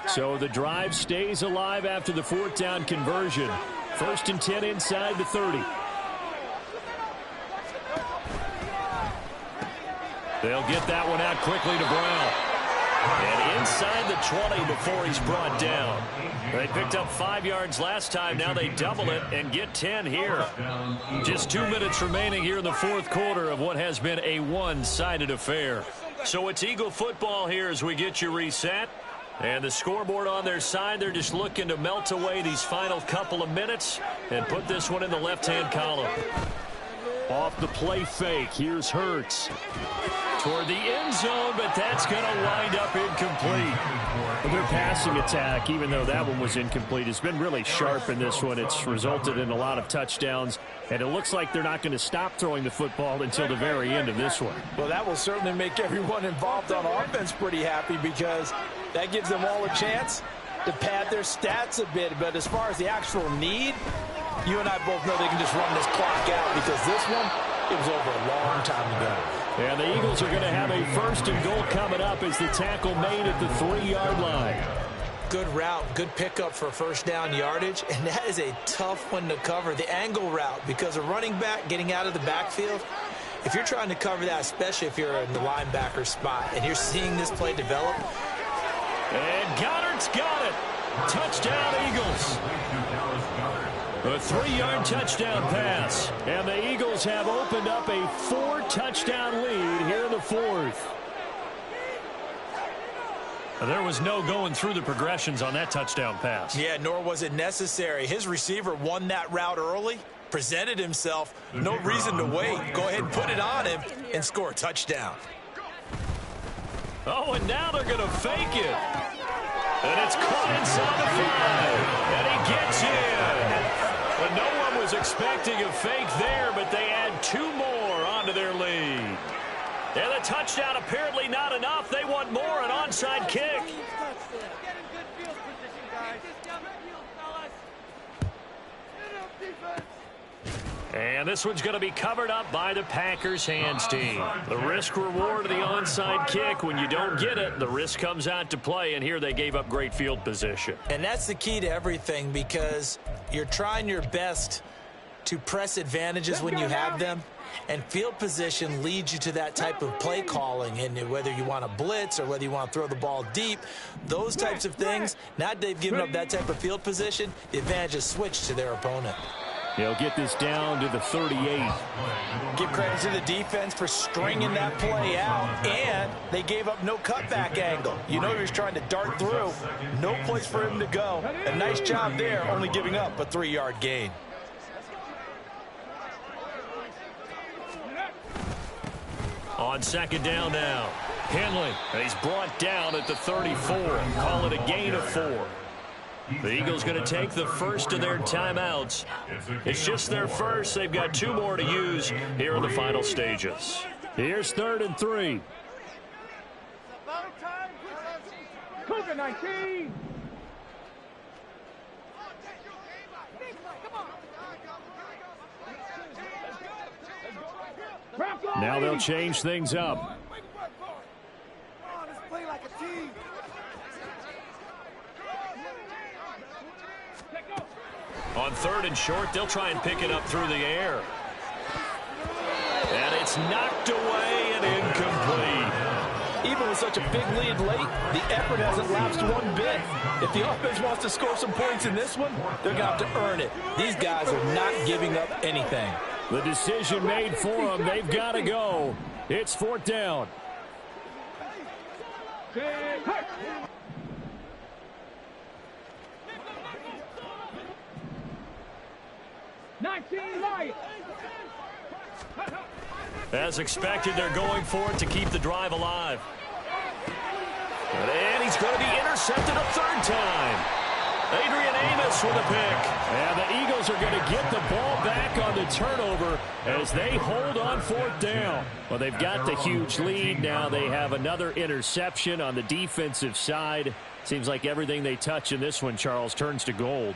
So the drive stays alive after the 4th down conversion. 1st and 10 inside the 30. They'll get that one out quickly to Brown. And inside the 20 before he's brought down. They picked up 5 yards last time. Now they double it and get 10 here. Just 2 minutes remaining here in the fourth quarter of what has been a one-sided affair. So it's Eagle football here as we get you reset. And the scoreboard on their side, they're just looking to melt away these final couple of minutes and put this one in the left-hand column. Off the play fake, here's Hurts. Toward the end zone, but that's going to wind up incomplete. Their passing attack, even though that one was incomplete, has been really sharp in this one. It's resulted in a lot of touchdowns, and it looks like they're not going to stop throwing the football until the very end of this one. Well, that will certainly make everyone involved on offense pretty happy because that gives them all a chance to pad their stats a bit. But as far as the actual need, you and I both know they can just run this clock out because this one, it was over a long time ago. And the Eagles are going to have a 1st and goal coming up as the tackle made at the 3-yard line. Good route, good pickup for first down yardage, and that is a tough one to cover, the angle route, because a running back getting out of the backfield, if you're trying to cover that, especially if you're in the linebacker spot, and you're seeing this play develop. And Goddard's got it. Touchdown, Eagles. A 3-yard touchdown pass. And the Eagles have opened up a 4-touchdown lead here in the 4th. There was no going through the progressions on that touchdown pass. Yeah, nor was it necessary. His receiver won that route early, presented himself. No reason to wait. Go ahead and put it on him and score a touchdown. Oh, and now they're going to fake it. And it's caught inside the 5. And he gets in. But no one was expecting a fake there, but they add 2 more onto their lead. And the touchdown apparently not enough. They want more, an onside kick. And this one's going to be covered up by the Packers hands team. The risk-reward of the onside kick. When you don't get it, the risk comes out to play, and here they gave up great field position. And that's the key to everything because you're trying your best to press advantages when you have them, and field position leads you to that type of play calling. And whether you want to blitz or whether you want to throw the ball deep, those types of things, now that they've given up that type of field position, the advantage is switched to their opponent. He'll get this down to the 38. Give credit to the defense for stringing that play out, and they gave up no cutback angle. You know he was trying to dart through. No place for him to go. A nice job there, only giving up a 3-yard gain. On 2nd down now, Henley. He's brought down at the 34. Call it a gain of 4. The Eagles going to take the first of their timeouts. It's just their first. They've got 2 more to use here in the final stages. Here's 3rd and 3. Cougar 19. Now they'll change things up. Let's play like a team. On 3rd and short, they'll try and pick it up through the air. And it's knocked away and incomplete. Even with such a big lead late, the effort hasn't lapsed one bit. If the offense wants to score some points in this one, they're going to have to earn it. These guys are not giving up anything. The decision made for them. They've got to go. It's 4th down. 19 Lions. As expected, they're going for it to keep the drive alive. And he's going to be intercepted a 3rd time. Adrian Amos with a pick. And the Eagles are going to get the ball back on the turnover as they hold on 4th down. Well, they've got the huge lead. Now they have another interception on the defensive side. Seems like everything they touch in this one, Charles, turns to gold.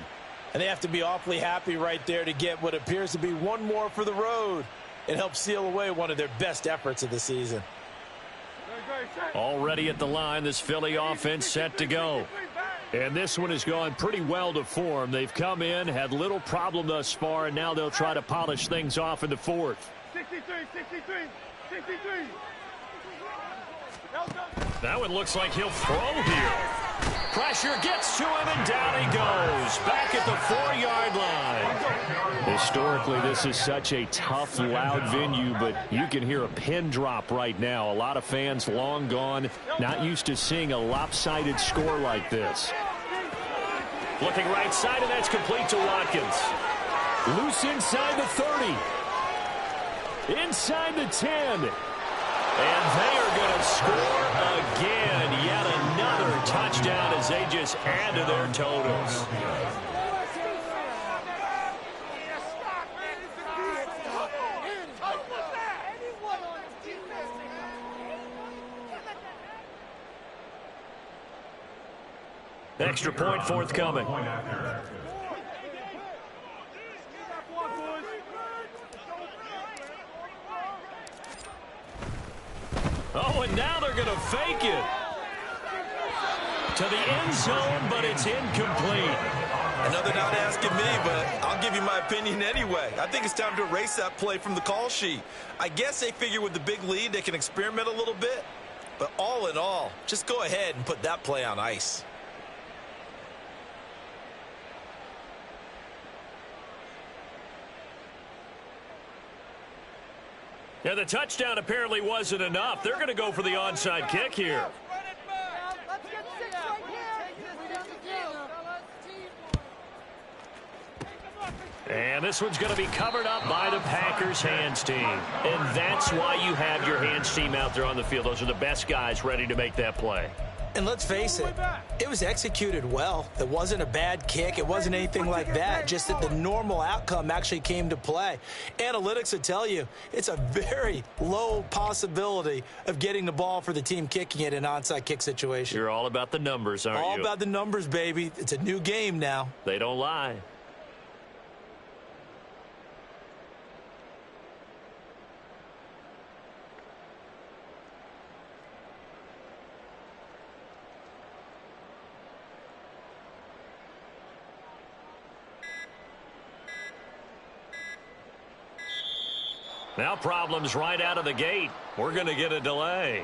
And they have to be awfully happy right there to get what appears to be one more for the road. It helps seal away one of their best efforts of the season. Already at the line, this Philly offense set to go. And this one has gone pretty well to form. They've come in, had little problem thus far, and now they'll try to polish things off in the 4th. 63, 63, 63. That one looks like he'll throw here. Pressure gets to him, and down he goes. Back at the 4-yard line. Historically, this is such a tough, loud venue, but you can hear a pin drop right now. A lot of fans long gone, not used to seeing a lopsided score like this. Looking right side, and that's complete to Watkins. Loose inside the 30. Inside the 10. And they are going to score again. Yet another touchdown as they just add to their totals. Extra point forthcoming. Oh, and now they're going to fake it to the end zone, but it's incomplete. Another not asking me, but I'll give you my opinion anyway. I think it's time to erase that play from the call sheet. I guess they figure with the big lead they can experiment a little bit. But all in all, just go ahead and put that play on ice. Yeah, the touchdown apparently wasn't enough. They're going to go for the onside kick here. And this one's going to be covered up by the Packers hands team. And that's why you have your hands team out there on the field. Those are the best guys ready to make that play. And let's face it, it was executed well. It wasn't a bad kick. It wasn't anything like that. Just that the normal outcome actually came to play. Analytics would tell you it's a very low possibility of getting the ball for the team kicking it in an onside kick situation. You're all about the numbers, aren't you? All about the numbers, baby. It's a new game now. They don't lie. Now problems right out of the gate. We're going to get a delay.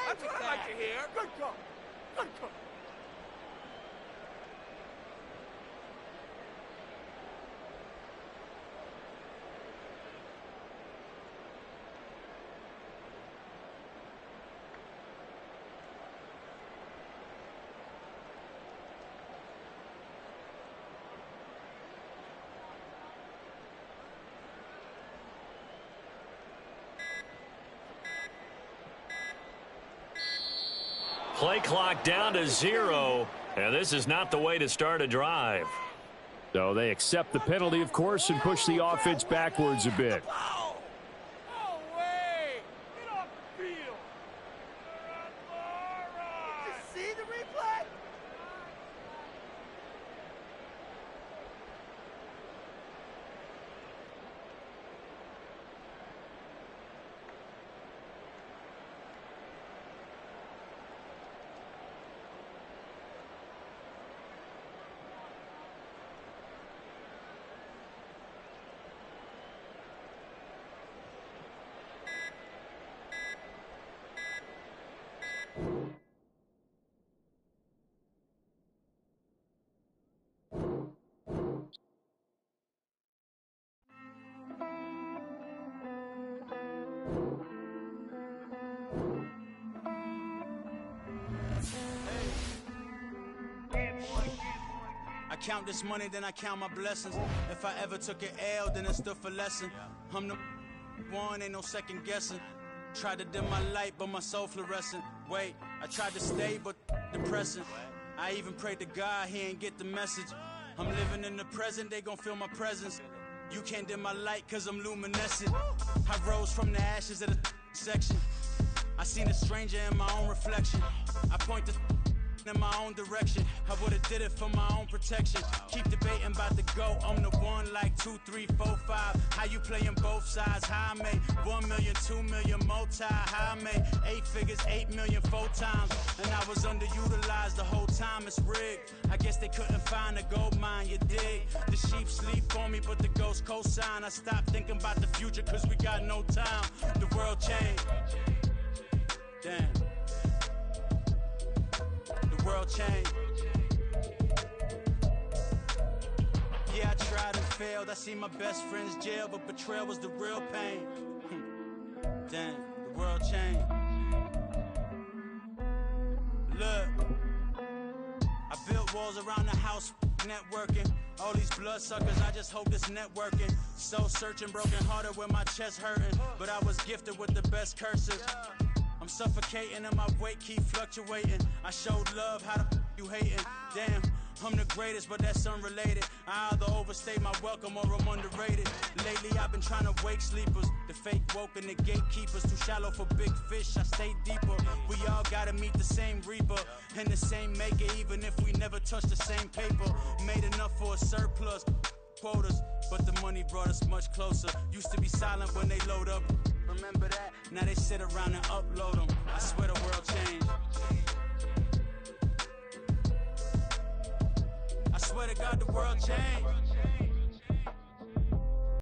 That's what I like to hear. Good call. Good call. Play clock down to 0, and this is not the way to start a drive. So they accept the penalty, of course, and push the offense backwards a bit. I count this money, then I count my blessings. If I ever took an L, then it stood for lesson. I'm the one, ain't no second guessing. Tried to dim my light, but my soul fluorescent. Wait, I tried to stay, but depressing. I even prayed to God, he ain't get the message. I'm living in the present, they gon' feel my presence. You can't dim my light, cause I'm luminescent. I rose from the ashes of the section. I seen a stranger in my own reflection. I point the in my own direction. I would've did it for my own protection. Keep debating about the go. I'm the one like 2, 3, 4, 5. How you playing both sides? How I made 1 million, 2 million multi. How I made 8 figures, 8 million 4 times. And I was underutilized the whole time. It's rigged. I guess they couldn't find a gold mine. You dig? The sheep sleep on me, but the ghost cosign. I stopped thinking about the future, cause we got no time. The world changed. Damn. The world changed. Yeah, I tried and failed. I see my best friends jail, but betrayal was the real pain. Damn, the world changed. Look, walls around the house, networking. All these bloodsuckers, I just hope this networking. Soul searching, broken hearted with my chest hurting. But I was gifted with the best curses. I'm suffocating and my weight keep fluctuating. I showed love, how the you hating? Damn, I'm the greatest, but that's unrelated. I either overstay my welcome or I'm underrated. Lately I've been trying to wake sleepers. The fake woke and the gatekeepers. Too shallow for big fish, I stay deeper. We all gotta meet the same reaper and the same maker, even if we never touch the same paper. Made enough for a surplus quotas, but the money brought us much closer. Used to be silent when they load up. Remember that? Now they sit around and upload them. I swear the world changed. I swear to God the world changed.